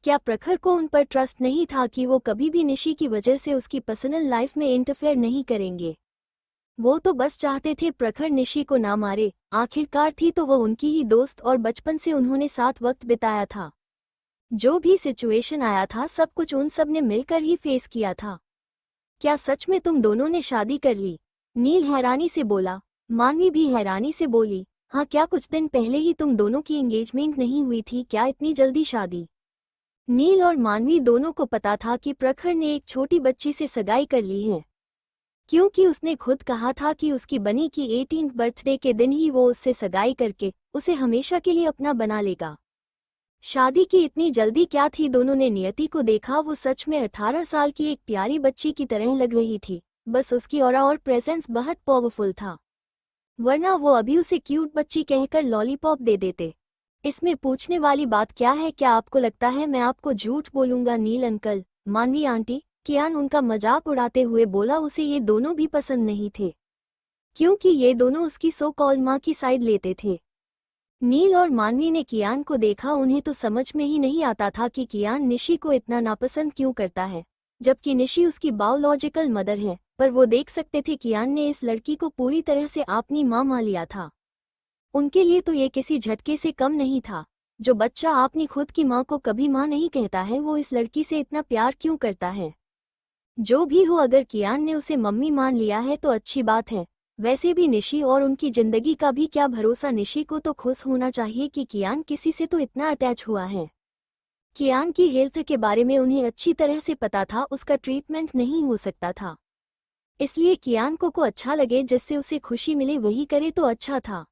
क्या प्रखर को उन पर ट्रस्ट नहीं था कि वो कभी भी निशी की वजह से उसकी पर्सनल लाइफ में इंटरफेयर नहीं करेंगे? वो तो बस चाहते थे प्रखर निशी को ना मारे। आखिरकार थी तो वो उनकी ही दोस्त और बचपन से उन्होंने साथ वक्त बिताया था। जो भी सिचुएशन आया था सब कुछ उन सब ने मिलकर ही फेस किया था। क्या सच में तुम दोनों ने शादी कर ली? नील हैरानी से बोला। मानवी भी हैरानी से बोली, हाँ, क्या कुछ दिन पहले ही तुम दोनों की एंगेजमेंट नहीं हुई थी? क्या इतनी जल्दी शादी? नील और मानवी दोनों को पता था कि प्रखर ने एक छोटी बच्ची से सगाई कर ली है, क्योंकि उसने खुद कहा था कि उसकी बनी की 18th बर्थडे के दिन ही वो उससे सगाई करके उसे हमेशा के लिए अपना बना लेगा। शादी की इतनी जल्दी क्या थी? दोनों ने नियति को देखा। वो सच में 18 साल की एक प्यारी बच्ची की तरह लग रही थी, बस उसकी ऑरा और प्रेजेंस बहुत पावरफुल था, वरना वो अभी उसे क्यूट बच्ची कहकर लॉलीपॉप दे देते। इसमें पूछने वाली बात क्या है? क्या आपको लगता है मैं आपको झूठ बोलूंगा? नील अंकल, मानवी आंटी, कियान उनका मजाक उड़ाते हुए बोला। उसे ये दोनों भी पसंद नहीं थे, क्योंकि ये दोनों उसकी सो कॉल्ड माँ की साइड लेते थे। नील और मानवी ने कियान को देखा। उन्हें तो समझ में ही नहीं आता था कि कियान निशी को इतना नापसंद क्यों करता है, जबकि निशी उसकी बायोलॉजिकल मदर है। पर वो देख सकते थे कियान ने इस लड़की को पूरी तरह से अपनी माँ मान लिया था। उनके लिए तो ये किसी झटके से कम नहीं था। जो बच्चा अपनी खुद की माँ को कभी माँ नहीं कहता है, वो इस लड़की से इतना प्यार क्यों करता है? जो भी हो, अगर कियान ने उसे मम्मी मान लिया है तो अच्छी बात है। वैसे भी निशी और उनकी जिंदगी का भी क्या भरोसा? निशी को तो खुश होना चाहिए कि कियान किसी से तो इतना अटैच हुआ है। कियान की हेल्थ के बारे में उन्हें अच्छी तरह से पता था, उसका ट्रीटमेंट नहीं हो सकता था, इसलिए कियान को अच्छा लगे, जिससे उसे खुशी मिले वही करे तो अच्छा था।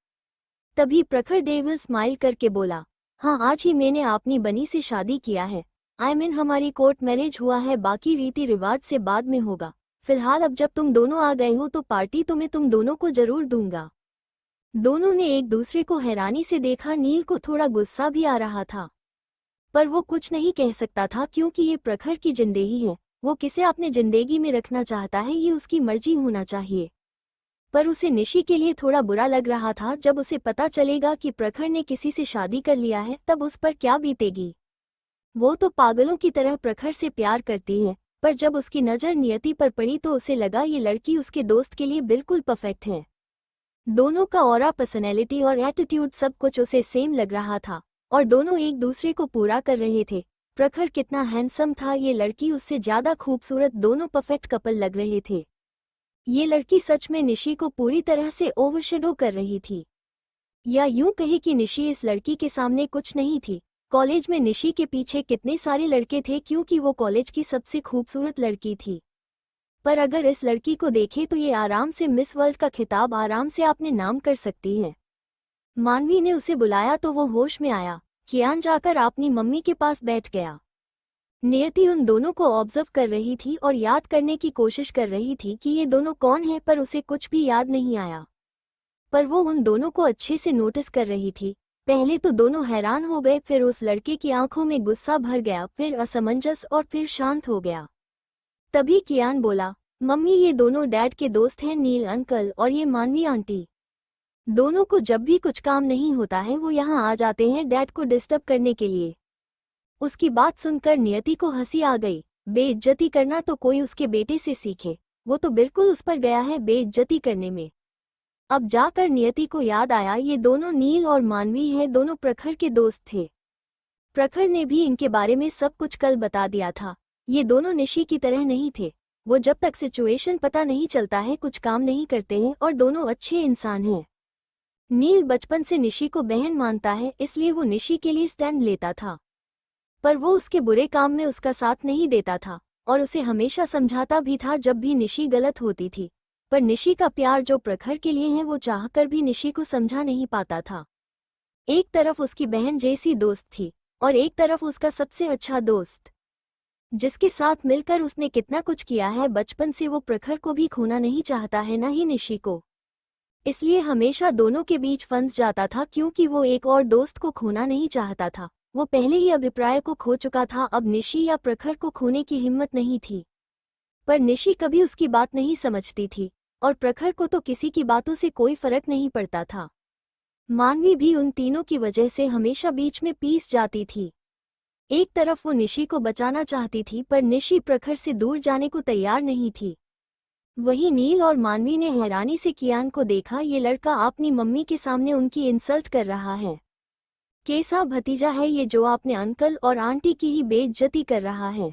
तभी प्रखर डेविल स्माइल करके बोला, हाँ, आज ही मैंने अपनी बनी से शादी किया है। हमारी कोर्ट मैरिज हुआ है, बाकी रीति रिवाज से बाद में होगा। फिलहाल अब जब तुम दोनों आ गए हो तो पार्टी तो मैं तुम दोनों को जरूर दूंगा। दोनों ने एक दूसरे को हैरानी से देखा। नील को थोड़ा गुस्सा भी आ रहा था, पर वो कुछ नहीं कह सकता था, क्योंकि ये प्रखर की जिंदगी है। वो किसे अपने जिंदगी में रखना चाहता है ये उसकी मर्जी होना चाहिए। पर उसे निशी के लिए थोड़ा बुरा लग रहा था। जब उसे पता चलेगा कि प्रखर ने किसी से शादी कर लिया है तब उस पर क्या बीतेगी। वो तो पागलों की तरह प्रखर से प्यार करती है, पर जब उसकी नज़र नियति पर पड़ी तो उसे लगा ये लड़की उसके दोस्त के लिए बिल्कुल परफेक्ट है। दोनों का ऑरा, पर्सनैलिटी और एटीट्यूड सब कुछ उसे सेम लग रहा था, और दोनों एक दूसरे को पूरा कर रहे थे। प्रखर कितना हैंडसम था, ये लड़की उससे ज़्यादा खूबसूरत, दोनों परफेक्ट कपल लग रहे थे। ये लड़की सच में निशी को पूरी तरह से ओवरशैडो कर रही थी, या यूं कहे कि निशी इस लड़की के सामने कुछ नहीं थी। कॉलेज में निशी के पीछे कितने सारे लड़के थे क्योंकि वो कॉलेज की सबसे खूबसूरत लड़की थी। पर अगर इस लड़की को देखे तो ये आराम से मिस वर्ल्ड का खिताब आराम से अपने नाम कर सकती है। मानवी ने उसे बुलाया तो वो होश में आया। कियान जाकर अपनी मम्मी के पास बैठ गया। नियति उन दोनों को ऑब्जर्व कर रही थी और याद करने की कोशिश कर रही थी कि ये दोनों कौन हैं, पर उसे कुछ भी याद नहीं आया। पर वो उन दोनों को अच्छे से नोटिस कर रही थी। पहले तो दोनों हैरान हो गए, फिर उस लड़के की आंखों में गुस्सा भर गया, फिर असमंजस और फिर शांत हो गया। तभी कियान बोला, मम्मी ये दोनों डैड के दोस्त हैं, नील अंकल और ये मानवी आंटी। दोनों को जब भी कुछ काम नहीं होता है वो यहाँ आ जाते हैं डैड को डिस्टर्ब करने के लिए। उसकी बात सुनकर नियति को हंसी आ गई। बेइज्जती करना तो कोई उसके बेटे से सीखे, वो तो बिल्कुल उस पर गया है बेइज्जती करने में। अब जाकर नियति को याद आया ये दोनों नील और मानवी हैं, दोनों प्रखर के दोस्त थे। प्रखर ने भी इनके बारे में सब कुछ कल बता दिया था। ये दोनों निशी की तरह नहीं थे। वो जब तक सिचुएशन पता नहीं चलता है कुछ काम नहीं करते हैं और दोनों अच्छे इंसान हैं। नील बचपन से निशी को बहन मानता है, इसलिए वो निशी के लिए स्टैंड लेता था, पर वो उसके बुरे काम में उसका साथ नहीं देता था और उसे हमेशा समझाता भी था जब भी निशी गलत होती थी। पर निशी का प्यार जो प्रखर के लिए है वो चाहकर भी निशी को समझा नहीं पाता था। एक तरफ उसकी बहन जैसी दोस्त थी और एक तरफ उसका सबसे अच्छा दोस्त, जिसके साथ मिलकर उसने कितना कुछ किया है। बचपन से वो प्रखर को भी खोना नहीं चाहता है, न ही निशी को। इसलिए हमेशा दोनों के बीच फंस जाता था क्योंकि वो एक और दोस्त को खोना नहीं चाहता था। वो पहले ही अभिप्राय को खो चुका था, अब निशी या प्रखर को खोने की हिम्मत नहीं थी। पर निशी कभी उसकी बात नहीं समझती थी और प्रखर को तो किसी की बातों से कोई फर्क नहीं पड़ता था। मानवी भी उन तीनों की वजह से हमेशा बीच में पीस जाती थी। एक तरफ वो निशी को बचाना चाहती थी पर निशी प्रखर से दूर जाने को तैयार नहीं थी। वहीं नील और मानवी ने हैरानी से कियान को देखा। ये लड़का अपनी मम्मी के सामने उनकी इंसल्ट कर रहा है। कैसा भतीजा है ये जो आपने अंकल और आंटी की ही बेइज्जती कर रहा है।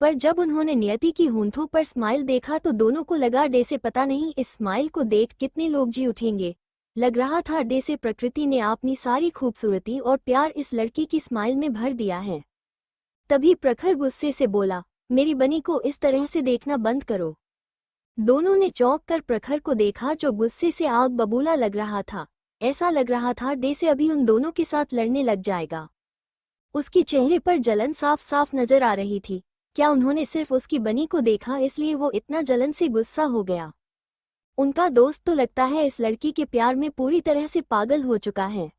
पर जब उन्होंने नियति की होंठों पर स्माइल देखा तो दोनों को लगा जैसे पता नहीं इस स्माइल को देख कितने लोग जी उठेंगे। लग रहा था जैसे प्रकृति ने अपनी सारी खूबसूरती और प्यार इस लड़की की स्माइल में भर दिया है। तभी प्रखर गुस्से से बोला, मेरी बनी को इस तरह से देखना बंद करो। दोनों ने चौंक कर प्रखर को देखा जो गुस्से से आग बबूला लग रहा था। ऐसा लग रहा था जैसे अभी उन दोनों के साथ लड़ने लग जाएगा। उसके चेहरे पर जलन साफ साफ नजर आ रही थी। क्या उन्होंने सिर्फ उसकी बनी को देखा इसलिए वो इतना जलन से गुस्सा हो गया? उनका दोस्त तो लगता है इस लड़की के प्यार में पूरी तरह से पागल हो चुका है,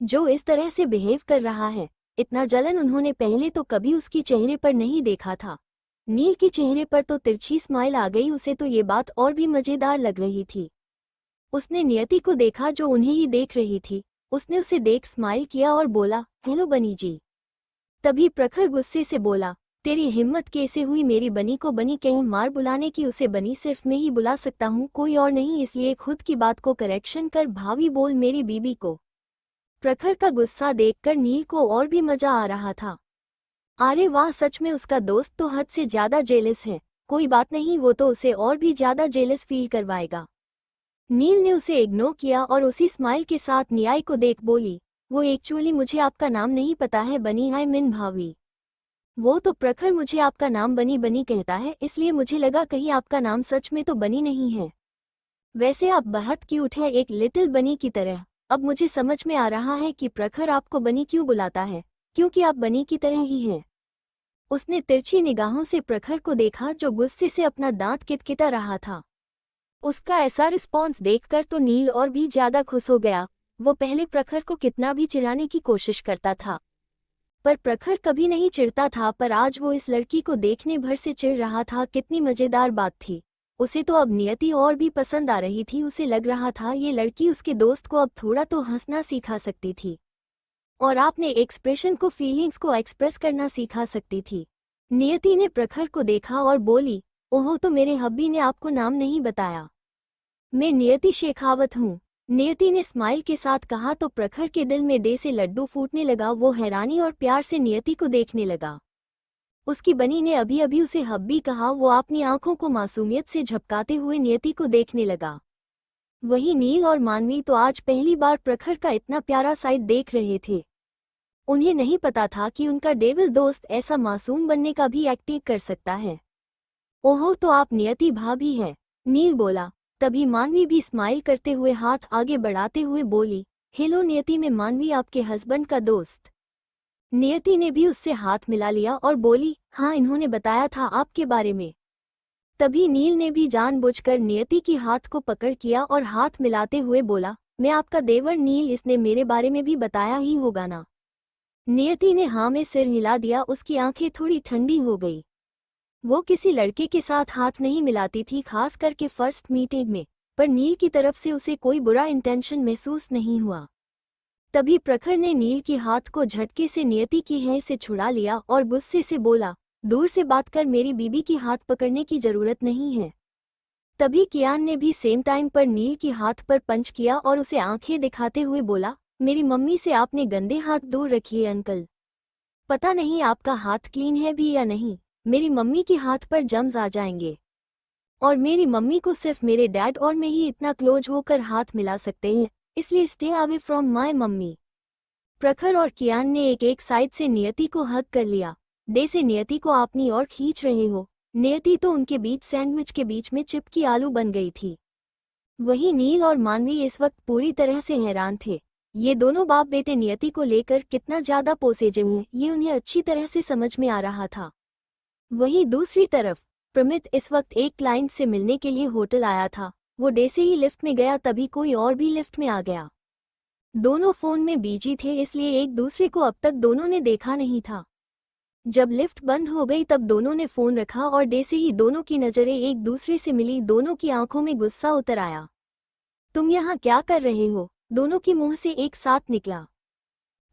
जो इस तरह से बिहेव कर रहा है। इतना जलन उन्होंने पहले तो कभी उसकी चेहरे पर नहीं देखा था। नील के चेहरे पर तो तिरछी स्माइल आ गई। उसे तो ये बात और भी मजेदार लग रही थी। उसने नियति को देखा जो उन्हें ही देख रही थी। उसने उसे देख स्माइल किया और बोला, हेलो बनी जी। तभी प्रखर गुस्से से बोला, तेरी हिम्मत कैसे हुई मेरी बनी को बनी कहीं मार बुलाने की? उसे बनी सिर्फ मैं ही बुला सकता हूँ, कोई और नहीं, इसलिए खुद की बात को करेक्शन कर भाभी बोल मेरी बीबी को। प्रखर का गुस्सा देखकर नील को और भी मजा आ रहा था। अरे वाह, सच में उसका दोस्त तो हद से ज्यादा जेलस है। कोई बात नहीं, वो तो उसे और भी ज्यादा जेलस फील करवाएगा। नील ने उसे इग्नोर किया और उसी स्माइल के साथ नियाई को देख बोली, वो एक्चुअली मुझे आपका नाम नहीं पता है बनी, आई मीन भावी। वो तो प्रखर मुझे आपका नाम बनी बनी कहता है, इसलिए मुझे लगा कहीं आपका नाम सच में तो बनी नहीं है। वैसे आप बहुत क्यूट है, एक लिटिल बनी की तरह। अब मुझे समझ में आ रहा है कि प्रखर आपको बनी क्यों बुलाता है, क्योंकि आप बनी की तरह ही हैं। उसने तिरछी निगाहों से प्रखर को देखा जो गुस्से से अपना दांत किटकिटा रहा था। उसका ऐसा रिस्पॉन्स देखकर तो नील और भी ज्यादा खुश हो गया। वो पहले प्रखर को कितना भी चिढ़ाने की कोशिश करता था, पर प्रखर कभी नहीं चिढ़ता था, पर आज वो इस लड़की को देखने भर से चिढ़ रहा था। कितनी मजेदार बात थी। उसे तो अब नियति और भी पसंद आ रही थी। उसे लग रहा था ये लड़की उसके दोस्त को अब थोड़ा तो हंसना सिखा सकती थी और आपने एक्सप्रेशन को, फीलिंग्स को एक्सप्रेस करना सिखा सकती थी। नियति ने प्रखर को देखा और बोली, ओहो, तो मेरे हब्बी ने आपको नाम नहीं बताया। मैं नियति शेखावत हूँ। नियति ने स्माइल के साथ कहा तो प्रखर के दिल में डे से लड्डू फूटने लगा। वो हैरानी और प्यार से नियति को देखने लगा। उसकी बनी ने अभी अभी उसे हब्बी कहा। वो अपनी आंखों को मासूमियत से झपकाते हुए नियति को देखने लगा। वही नील और मानवी तो आज पहली बार प्रखर का इतना प्यारा साइड देख रहे थे। उन्हें नहीं पता था कि उनका डेविल दोस्त ऐसा मासूम बनने का भी एक्टिंग कर सकता है। ओहो, तो आप नियति भाभी हैं, नील बोला। तभी मानवी भी स्माइल करते हुए हाथ आगे बढ़ाते हुए बोली, हेलो नियति, में मानवी आपके हस्बैंड का दोस्त। नियति ने भी उससे हाथ मिला लिया और बोली, हाँ, इन्होंने बताया था आपके बारे में। तभी नील ने भी जानबूझकर नियति की हाथ को पकड़ किया और हाथ मिलाते हुए बोला, मैं आपका देवर नील, इसने मेरे बारे में भी बताया ही होगा ना। नियति ने हाँ में सिर हिला दिया। उसकी आंखें थोड़ी ठंडी हो गई। वो किसी लड़के के साथ हाथ नहीं मिलाती थी, खास करके फर्स्ट मीटिंग में, पर नील की तरफ से उसे कोई बुरा इंटेंशन महसूस नहीं हुआ। तभी प्रखर ने नील के हाथ को झटके से नियति की है से छुड़ा लिया और गुस्से से बोला, दूर से बात कर, मेरी बीबी की हाथ पकड़ने की जरूरत नहीं है। तभी कियान ने भी सेम टाइम पर नील की हाथ पर पंच किया और उसे आंखें दिखाते हुए बोला, मेरी मम्मी से आपने गंदे हाथ दूर रखिए अंकल। पता नहीं आपका हाथ क्लीन है भी या नहीं, मेरी मम्मी के हाथ पर जम्स आ जाएंगे। और मेरी मम्मी को सिर्फ मेरे डैड और मैं ही इतना क्लोज होकर हाथ मिला सकते हैं, इसलिए stay away from my mummy. प्रखर और कियान ने एक एक साइड से नियति को हग कर लिया। दे से नियति को अपनी ओर खींच रहे हो। नियति तो उनके बीच सैंडविच के बीच में चिपकी आलू बन गई थी। वहीं नील और मानवी इस वक्त पूरी तरह से हैरान थे। ये दोनों बाप बेटे नियति को लेकर कितना ज्यादा पोसेसिव हैं, ये उन्हें अच्छी तरह से समझ में आ रहा था। वहीं दूसरी तरफ प्रमित इस वक्त एक क्लाइंट से मिलने के लिए होटल आया था। वो डे से ही लिफ्ट में गया, तभी कोई और भी लिफ्ट में आ गया। दोनों फोन में बिजी थे, इसलिए एक दूसरे को अब तक दोनों ने देखा नहीं था। जब लिफ्ट बंद हो गई तब दोनों ने फोन रखा और डे से ही दोनों की नजरें एक दूसरे से मिली। दोनों की आंखों में गुस्सा उतर आया। तुम यहाँ क्या कर रहे हो, दोनों के मुंह से एक साथ निकला।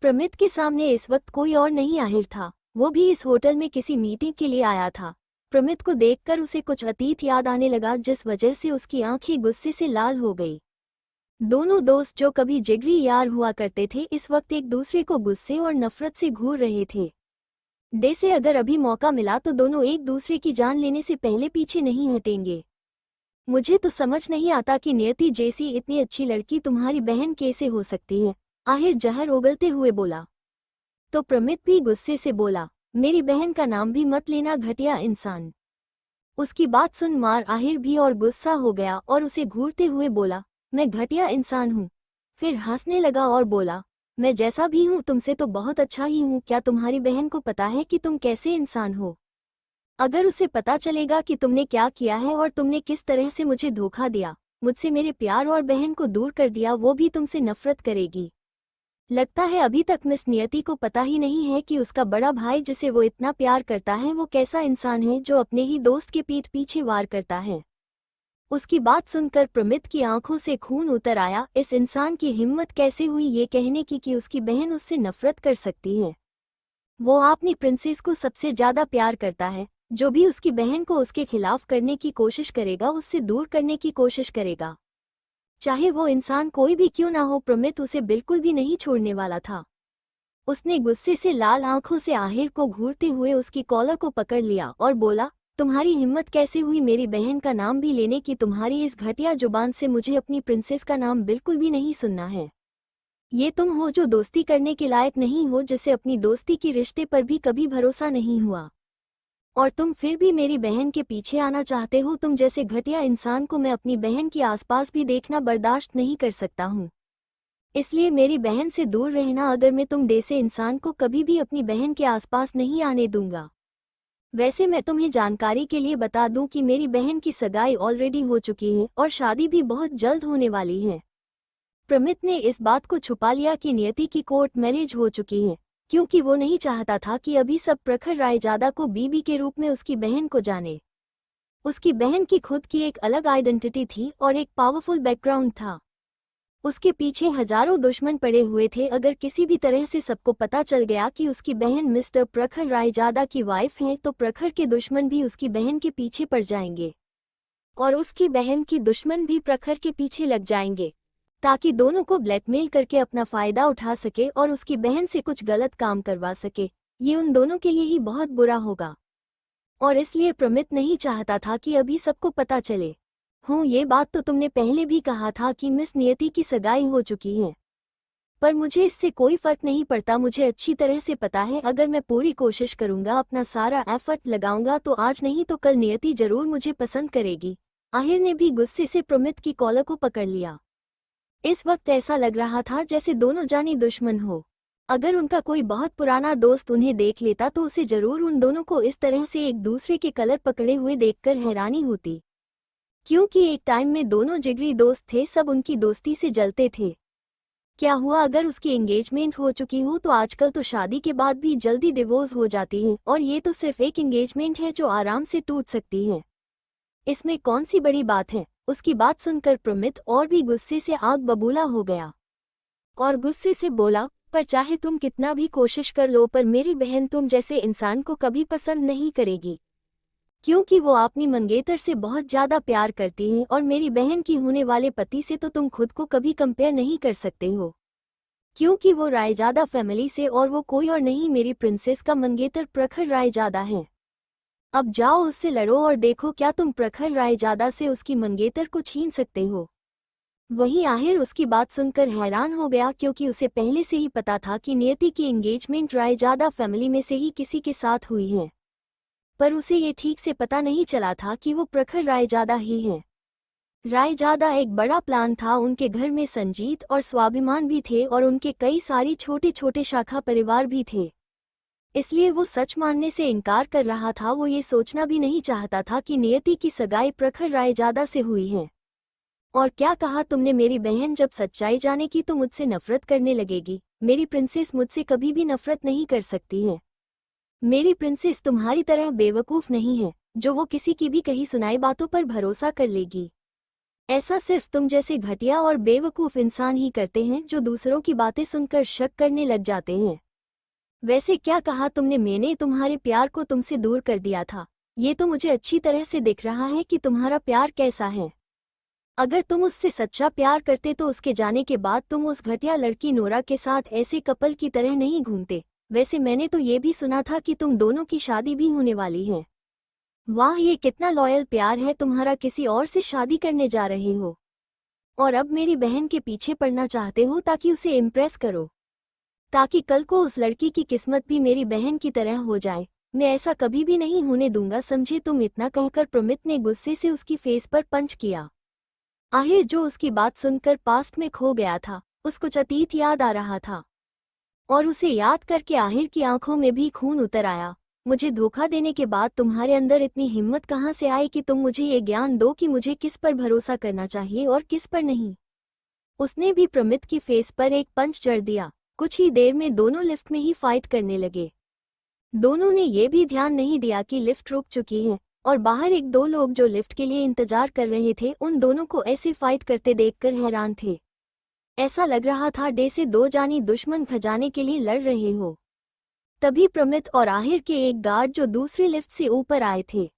प्रमित के सामने इस वक्त कोई और नहीं आहिर था। वो भी इस होटल में किसी मीटिंग के लिए आया था। प्रमित को देखकर उसे कुछ अतीत याद आने लगा, जिस वजह से उसकी आंखें गुस्से से लाल हो गई। दोनों दोस्त जो कभी जिगरी यार हुआ करते थे, इस वक्त एक दूसरे को गुस्से और नफरत से घूर रहे थे। डे से अगर अभी मौका मिला तो दोनों एक दूसरे की जान लेने से पहले पीछे नहीं हटेंगे। मुझे तो समझ नहीं आता कि नियति जैसी इतनी अच्छी लड़की तुम्हारी बहन कैसे हो सकती है, आहिर जहर उगलते हुए बोला। तो प्रमित भी गुस्से से बोला, मेरी बहन का नाम भी मत लेना, घटिया इंसान। उसकी बात सुन मार आहिर भी और गुस्सा हो गया और उसे घूरते हुए बोला, मैं घटिया इंसान हूँ। फिर हंसने लगा और बोला, मैं जैसा भी हूँ तुमसे तो बहुत अच्छा ही हूँ। क्या तुम्हारी बहन को पता है कि तुम कैसे इंसान हो? अगर उसे पता चलेगा कि तुमने क्या किया है और तुमने किस तरह से मुझे धोखा दिया, मुझसे मेरे प्यार और बहन को दूर कर दिया, वो भी तुमसे नफरत करेगी। लगता है अभी तक मिस नियति को पता ही नहीं है कि उसका बड़ा भाई जिसे वो इतना प्यार करता है वो कैसा इंसान है, जो अपने ही दोस्त के पीठ पीछे वार करता है। उसकी बात सुनकर प्रमित की आंखों से खून उतर आया। इस इंसान की हिम्मत कैसे हुई ये कहने की कि उसकी बहन उससे नफरत कर सकती है। वो अपनी प्रिंसेस को सबसे ज्यादा प्यार करता है। जो भी उसकी बहन को उसके खिलाफ करने की कोशिश करेगा, उससे दूर करने की कोशिश करेगा, चाहे वो इंसान कोई भी क्यों ना हो। प्रमित उसे बिल्कुल भी नहीं छोड़ने वाला था। उसने गुस्से से लाल आंखों से आहिर को घूरते हुए उसकी कॉलर को पकड़ लिया और बोला, तुम्हारी हिम्मत कैसे हुई मेरी बहन का नाम भी लेने की? तुम्हारी इस घटिया जुबान से मुझे अपनी प्रिंसेस का नाम बिल्कुल भी नहीं सुनना है। ये तुम हो जो दोस्ती करने के लायक नहीं हो, जिसे अपनी दोस्ती के रिश्ते पर भी कभी भरोसा नहीं हुआ, और तुम फिर भी मेरी बहन के पीछे आना चाहते हो। तुम जैसे घटिया इंसान को मैं अपनी बहन के आसपास भी देखना बर्दाश्त नहीं कर सकता हूँ, इसलिए मेरी बहन से दूर रहना। अगर मैं तुम जैसे इंसान को कभी भी अपनी बहन के आसपास नहीं आने दूंगा। वैसे मैं तुम्हें जानकारी के लिए बता दूं कि मेरी बहन की सगाई ऑलरेडी हो चुकी है और शादी भी बहुत जल्द होने वाली है। प्रमित ने इस बात को छुपा लिया कि नियति की कोर्ट मैरिज हो चुकी है, क्योंकि वो नहीं चाहता था कि अभी सब प्रखर रायजादा को बीबी के रूप में उसकी बहन को जाने। उसकी बहन की खुद की एक अलग आइडेंटिटी थी और एक पावरफुल बैकग्राउंड था। उसके पीछे हजारों दुश्मन पड़े हुए थे। अगर किसी भी तरह से सबको पता चल गया कि उसकी बहन मिस्टर प्रखर रायजादा की वाइफ है, तो प्रखर के दुश्मन भी उसकी बहन के पीछे पड़ जाएंगे और उसकी बहन की दुश्मन भी प्रखर के पीछे लग जाएंगे, ताकि दोनों को ब्लैकमेल करके अपना फायदा उठा सके और उसकी बहन से कुछ गलत काम करवा सके। ये उन दोनों के लिए ही बहुत बुरा होगा। और इसलिए प्रमित नहीं चाहता था कि अभी सबको पता चले। ये बात तो तुमने पहले भी कहा था कि मिस नियति की सगाई हो चुकी है, पर मुझे इससे कोई फर्क नहीं पड़ता। मुझे अच्छी तरह से पता है, अगर मैं पूरी कोशिश करूंगा, अपना सारा एफर्ट लगाऊंगा, तो आज नहीं तो कल नियति जरूर मुझे पसंद करेगी। आहिर ने भी गुस्से से प्रमित की कॉलर को पकड़ लिया। इस वक्त ऐसा लग रहा था जैसे दोनों जानी दुश्मन हो। अगर उनका कोई बहुत पुराना दोस्त उन्हें देख लेता तो उसे जरूर उन दोनों को इस तरह से एक दूसरे के कलर पकड़े हुए देखकर हैरानी होती, क्योंकि एक टाइम में दोनों जिगरी दोस्त थे, सब उनकी दोस्ती से जलते थे। क्या हुआ अगर उसकी एंगेजमेंट हो चुकी हो, तो आजकल तो शादी के बाद भी जल्दी डिवोर्स हो जाती है, और ये तो सिर्फ एक एंगेजमेंट है जो आराम से टूट सकती है। इसमें कौन सी बड़ी बात है। उसकी बात सुनकर प्रमित और भी गुस्से से आग बबूला हो गया और गुस्से से बोला, पर चाहे तुम कितना भी कोशिश कर लो, पर मेरी बहन तुम जैसे इंसान को कभी पसंद नहीं करेगी, क्योंकि वो अपनी मंगेतर से बहुत ज्यादा प्यार करती है, और मेरी बहन की होने वाले पति से तो तुम खुद को कभी कंपेयर नहीं कर सकते हो, क्योंकि वो रायजादा फैमिली से, और वो कोई और नहीं, मेरी प्रिंसेस का मंगेतर प्रखर रायजादा है। अब जाओ उससे लड़ो और देखो क्या तुम प्रखर रायजादा से उसकी मंगेतर को छीन सकते हो। वहीं आहिर उसकी बात सुनकर हैरान हो गया, क्योंकि उसे पहले से ही पता था कि नियति की एंगेजमेंट रायजादा फैमिली में से ही किसी के साथ हुई है, पर उसे ये ठीक से पता नहीं चला था कि वो प्रखर रायजादा ही है। रायजादा एक बड़ा प्लान था। उनके घर में संजीत और स्वाभिमान भी थे, और उनके कई सारी छोटे छोटे शाखा परिवार भी थे, इसलिए वो सच मानने से इनकार कर रहा था। वो ये सोचना भी नहीं चाहता था कि नियति की सगाई प्रखर रायजादा से हुई है। और क्या कहा तुमने? मेरी बहन जब सच्चाई जानेगी तो मुझसे नफरत करने लगेगी। मेरी प्रिंसेस मुझसे कभी भी नफरत नहीं कर सकती है। मेरी प्रिंसेस तुम्हारी तरह बेवकूफ नहीं है, जो वो किसी की भी कही सुनाई बातों पर भरोसा कर लेगी। ऐसा सिर्फ तुम जैसे घटिया और बेवकूफ इंसान ही करते हैं, जो दूसरों की बातें सुनकर शक करने लग जाते हैं। वैसे क्या कहा तुमने? मैंने तुम्हारे प्यार को तुमसे दूर कर दिया था। ये तो मुझे अच्छी तरह से दिख रहा है कि तुम्हारा प्यार कैसा है। अगर तुम उससे सच्चा प्यार करते तो उसके जाने के बाद तुम उस घटिया लड़की नोरा के साथ ऐसे कपल की तरह नहीं घूमते। वैसे मैंने तो ये भी सुना था कि तुम दोनों की शादी भी होने वाली है। वाह, ये कितना लॉयल प्यार है तुम्हारा, किसी और से शादी करने जा रहे हो, और अब मेरी बहन के पीछे पड़ना चाहते हो ताकि उसे इम्प्रेस करो, ताकि कल को उस लड़की की किस्मत भी मेरी बहन की तरह हो जाए। मैं ऐसा कभी भी नहीं होने दूंगा, समझे तुम? इतना कहकर प्रमित ने गुस्से से उसकी फेस पर पंच किया। आहिर, जो उसकी बात सुनकर पास्ट में खो गया था, उसको अतीत याद आ रहा था, और उसे याद करके आहिर की आंखों में भी खून उतर आया। मुझे धोखा देने के बाद तुम्हारे अंदर इतनी हिम्मत कहाँ से आई कि तुम मुझे ये ज्ञान दो कि मुझे किस पर भरोसा करना चाहिए और किस पर नहीं। उसने भी प्रमित की फेस पर एक पंच जड़ दिया। कुछ ही देर में दोनों लिफ्ट में ही फाइट करने लगे। दोनों ने ये भी ध्यान नहीं दिया कि लिफ्ट रुक चुकी है, और बाहर एक दो लोग जो लिफ्ट के लिए इंतजार कर रहे थे, उन दोनों को ऐसे फाइट करते देखकर हैरान थे। ऐसा लग रहा था जैसे दो जानी दुश्मन खजाने के लिए लड़ रहे हो। तभी प्रमित और आहिर के एक गार्ड जो दूसरी लिफ्ट से ऊपर आए थे,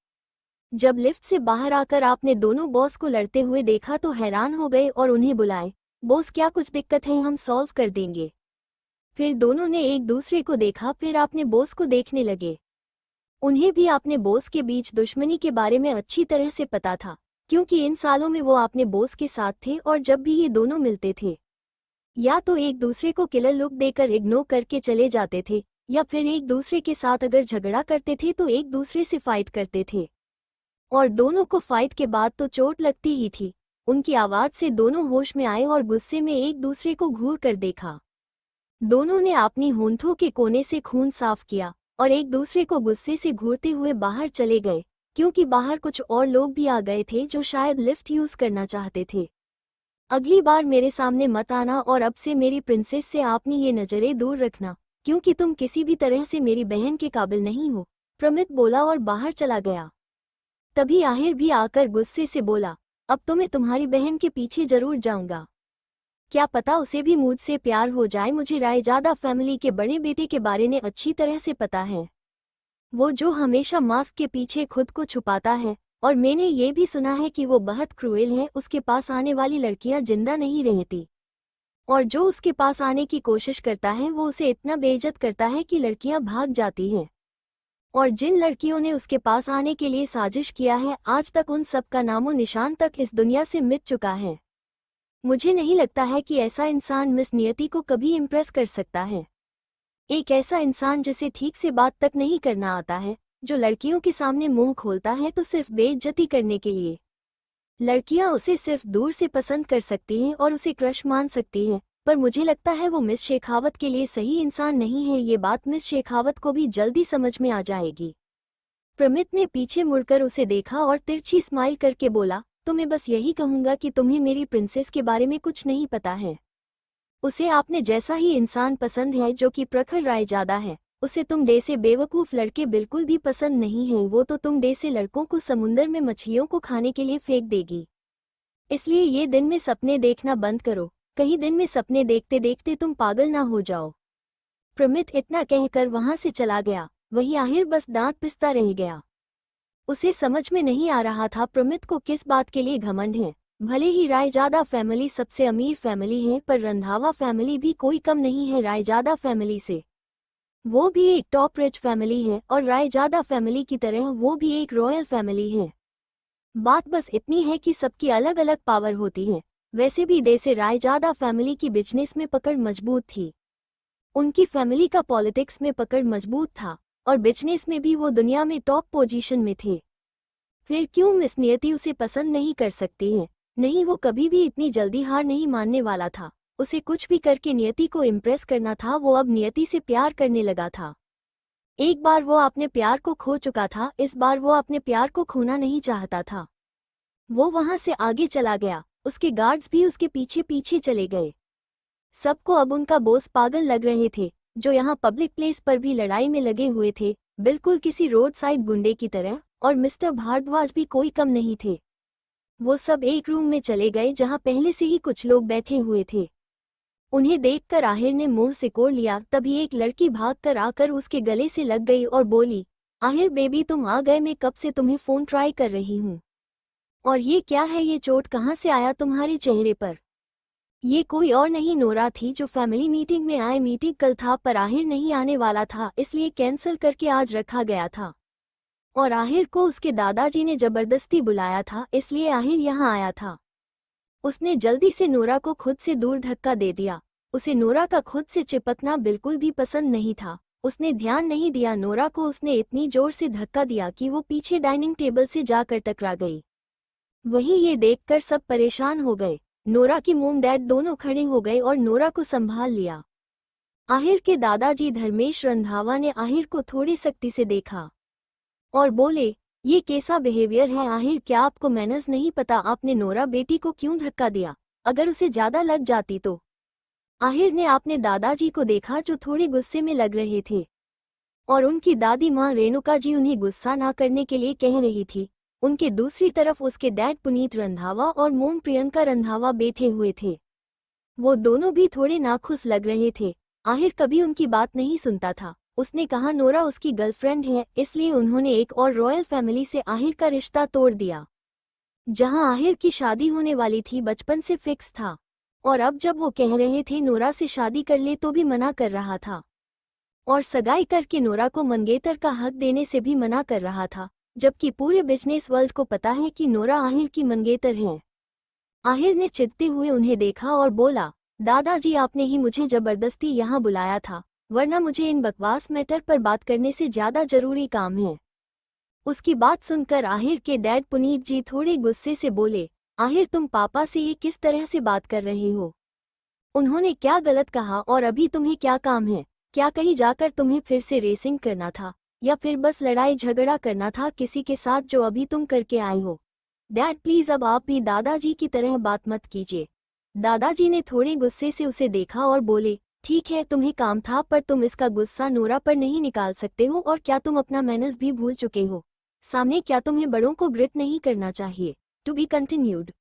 जब लिफ्ट से बाहर आकर आपने दोनों बॉस को लड़ते हुए देखा तो हैरान हो गए और उन्हें बुलाए। बॉस, क्या कुछ दिक्कत है? हम सॉल्व कर देंगे। फिर दोनों ने एक दूसरे को देखा, फिर आपने बॉस को देखने लगे। उन्हें भी आपने बॉस के बीच दुश्मनी के बारे में अच्छी तरह से पता था, क्योंकि इन सालों में वो आपने बॉस के साथ थे, और जब भी ये दोनों मिलते थे, या तो एक दूसरे को किलर लुक देकर इग्नोर करके चले जाते थे, या फिर एक दूसरे के साथ अगर झगड़ा करते थे तो एक दूसरे से फाइट करते थे, और दोनों को फाइट के बाद तो चोट लगती ही थी। उनकी आवाज से दोनों होश में आए और गुस्से में एक दूसरे को घूर कर देखा। दोनों ने अपनी होंठों के कोने से खून साफ किया और एक दूसरे को गुस्से से घूरते हुए बाहर चले गए, क्योंकि बाहर कुछ और लोग भी आ गए थे जो शायद लिफ्ट यूज करना चाहते थे। अगली बार मेरे सामने मत आना, और अब से मेरी प्रिंसेस से अपनी ये नजरें दूर रखना, क्योंकि तुम किसी भी तरह से मेरी बहन के काबिल नहीं हो, प्रमित बोला और बाहर चला गया। तभी आहिर भी आकर गुस्से से बोला, अब तो मैं तुम्हारी बहन के पीछे जरूर जाऊंगा। क्या पता उसे भी मुझसे प्यार हो जाए। मुझे रायजादा फैमिली के बड़े बेटे के बारे में अच्छी तरह से पता है, वो जो हमेशा मास्क के पीछे खुद को छुपाता है, और मैंने ये भी सुना है कि वो बहुत क्रूएल है। उसके पास आने वाली लड़कियां जिंदा नहीं रहती, और जो उसके पास आने की कोशिश करता है वो उसे इतना बेइज्जत करता है कि लड़कियां भाग जाती हैं। और जिन लड़कियों ने उसके पास आने के लिए साजिश किया है, आज तक उन सब का नामो निशान तक इस दुनिया से मिट चुका है। मुझे नहीं लगता है कि ऐसा इंसान मिस नियति को कभी इम्प्रेस कर सकता है। एक ऐसा इंसान जिसे ठीक से बात तक नहीं करना आता है, जो लड़कियों के सामने मुंह खोलता है तो सिर्फ बेइज्जती करने के लिए। लड़कियां उसे सिर्फ दूर से पसंद कर सकती हैं और उसे क्रश मान सकती हैं, पर मुझे लगता है वो मिस शेखावत के लिए सही इंसान नहीं है। ये बात मिस शेखावत को भी जल्दी समझ में आ जाएगी। प्रमित ने पीछे मुड़कर उसे देखा और तिरछी स्माइल करके बोला, तो मैं बस यही कहूंगा कि तुम्हें मेरी प्रिंसेस के बारे में कुछ नहीं पता है। उसे आपने जैसा ही इंसान पसंद है जो कि प्रखर रायजादा है। उसे तुम जैसे बेवकूफ़ लड़के बिल्कुल भी पसंद नहीं हैं। वो तो तुम जैसे लड़कों को समुंदर में मछलियों को खाने के लिए फेंक देगी। इसलिए ये दिन में सपने देखना बंद करो, कहीं दिन में सपने देखते देखते तुम पागल ना हो जाओ। प्रमित इतना कहकर वहां से चला गया। वही आहिर बस दांत पिसता रह गया। उसे समझ में नहीं आ रहा था प्रमित को किस बात के लिए घमंड है। भले ही रायजादा फैमिली सबसे अमीर फैमिली है, पर रंधावा फैमिली भी कोई कम नहीं है रायजादा फैमिली से। वो भी एक टॉप रिच फैमिली है और रायजादा फैमिली की तरह वो भी एक रॉयल फैमिली है। बात बस इतनी है कि सबकी अलग अलग पावर होती है। वैसे भी जैसे रायजादा फैमिली की बिजनेस में पकड़ मजबूत थी, उनकी फैमिली का पॉलिटिक्स में पकड़ मजबूत था और बिजनेस में भी वो दुनिया में टॉप पोजीशन में थे। फिर क्यों मिस नियति उसे पसंद नहीं कर सकती है? नहीं, वो कभी भी इतनी जल्दी हार नहीं मानने वाला था। उसे कुछ भी करके नियति को इम्प्रेस करना था। वो अब नियति से प्यार करने लगा था। एक बार वो अपने प्यार को खो चुका था, इस बार वो अपने प्यार को खोना नहीं चाहता था। वो वहां से आगे चला गया, उसके गार्ड्स भी उसके पीछे पीछे चले गए। सबको अब उनका बॉस पागल लग रहे थे, जो यहाँ पब्लिक प्लेस पर भी लड़ाई में लगे हुए थे, बिल्कुल किसी रोड साइड गुंडे की तरह। और मिस्टर भारद्वाज भी कोई कम नहीं थे। वो सब एक रूम में चले गए जहाँ पहले से ही कुछ लोग बैठे हुए थे। उन्हें देखकर आहिर ने मुंह सिकोड़ लिया। तभी एक लड़की भागकर आकर उसके गले से लग गई और बोली, आहिर बेबी तुम आ गए, मैं कब से तुम्हें फ़ोन ट्राई कर रही हूँ। और ये क्या है, ये चोट कहाँ से आया तुम्हारे चेहरे पर? ये कोई और नहीं नोरा थी जो फैमिली मीटिंग में आए। मीटिंग कल था पर आहिर नहीं आने वाला था, इसलिए कैंसिल करके आज रखा गया था। और आहिर को उसके दादाजी ने जबरदस्ती बुलाया था, इसलिए आहिर यहाँ आया था। उसने जल्दी से नोरा को खुद से दूर धक्का दे दिया। उसे नोरा का खुद से चिपकना बिल्कुल भी पसंद नहीं था। उसने ध्यान नहीं दिया नोरा को। उसने इतनी जोर से धक्का दिया कि वो पीछे डाइनिंग टेबल से जाकर टकरा गई। वहीं ये देखकर सब परेशान हो गए। नोरा की मॉम डैड दोनों खड़े हो गए और नोरा को संभाल लिया। आहिर के दादाजी धर्मेश रंधावा ने आहिर को थोड़ी सख्ती से देखा और बोले, ये कैसा बिहेवियर है आहिर? क्या आपको मैनर्स नहीं पता? आपने नोरा बेटी को क्यों धक्का दिया? अगर उसे ज्यादा लग जाती तो? आहिर ने अपने दादाजी को देखा जो थोड़े गुस्से में लग रहे थे और उनकी दादी माँ रेणुका जी उन्हें गुस्सा ना करने के लिए कह रही थी। उनके दूसरी तरफ उसके डैड पुनीत रंधावा और मोम प्रियंका रंधावा बैठे हुए थे। वो दोनों भी थोड़े नाखुश लग रहे थे। आहिर कभी उनकी बात नहीं सुनता था। उसने कहा नोरा उसकी गर्लफ्रेंड है, इसलिए उन्होंने एक और रॉयल फैमिली से आहिर का रिश्ता तोड़ दिया। जहां आहिर की शादी होने वाली थी बचपन से फिक्स था, और अब जब वो कह रहे थे नोरा से शादी कर ले तो भी मना कर रहा था, और सगाई करके नोरा को मंगेतर का हक देने से भी मना कर रहा था, जबकि पूरे बिजनेस वर्ल्ड को पता है कि नोरा आहिर की मंगेतर है। आहिर ने चिढ़ते हुए उन्हें देखा और बोला, दादाजी आपने ही मुझे जबरदस्ती यहाँ बुलाया था, वरना मुझे इन बकवास मैटर पर बात करने से ज्यादा जरूरी काम है। उसकी बात सुनकर आहिर के डैड पुनीत जी थोड़े गुस्से से बोले, आहिर तुम पापा से ये किस तरह से बात कर रहे हो? उन्होंने क्या गलत कहा और अभी तुम्हें क्या काम है? क्या कहीं जाकर तुम्हें फिर से रेसिंग करना था, या फिर बस लड़ाई झगड़ा करना था किसी के साथ जो अभी तुम करके आए हो? डैड प्लीज अब आप भी दादाजी की तरह बात मत कीजिए। दादाजी ने थोड़े गुस्से से उसे देखा और बोले, ठीक है तुम्हें काम था, पर तुम इसका गुस्सा नोरा पर नहीं निकाल सकते हो। और क्या तुम अपना मैनर्स भी भूल चुके हो? सामने क्या तुम्हें बड़ों को ग्रिट नहीं करना चाहिए? To be continued.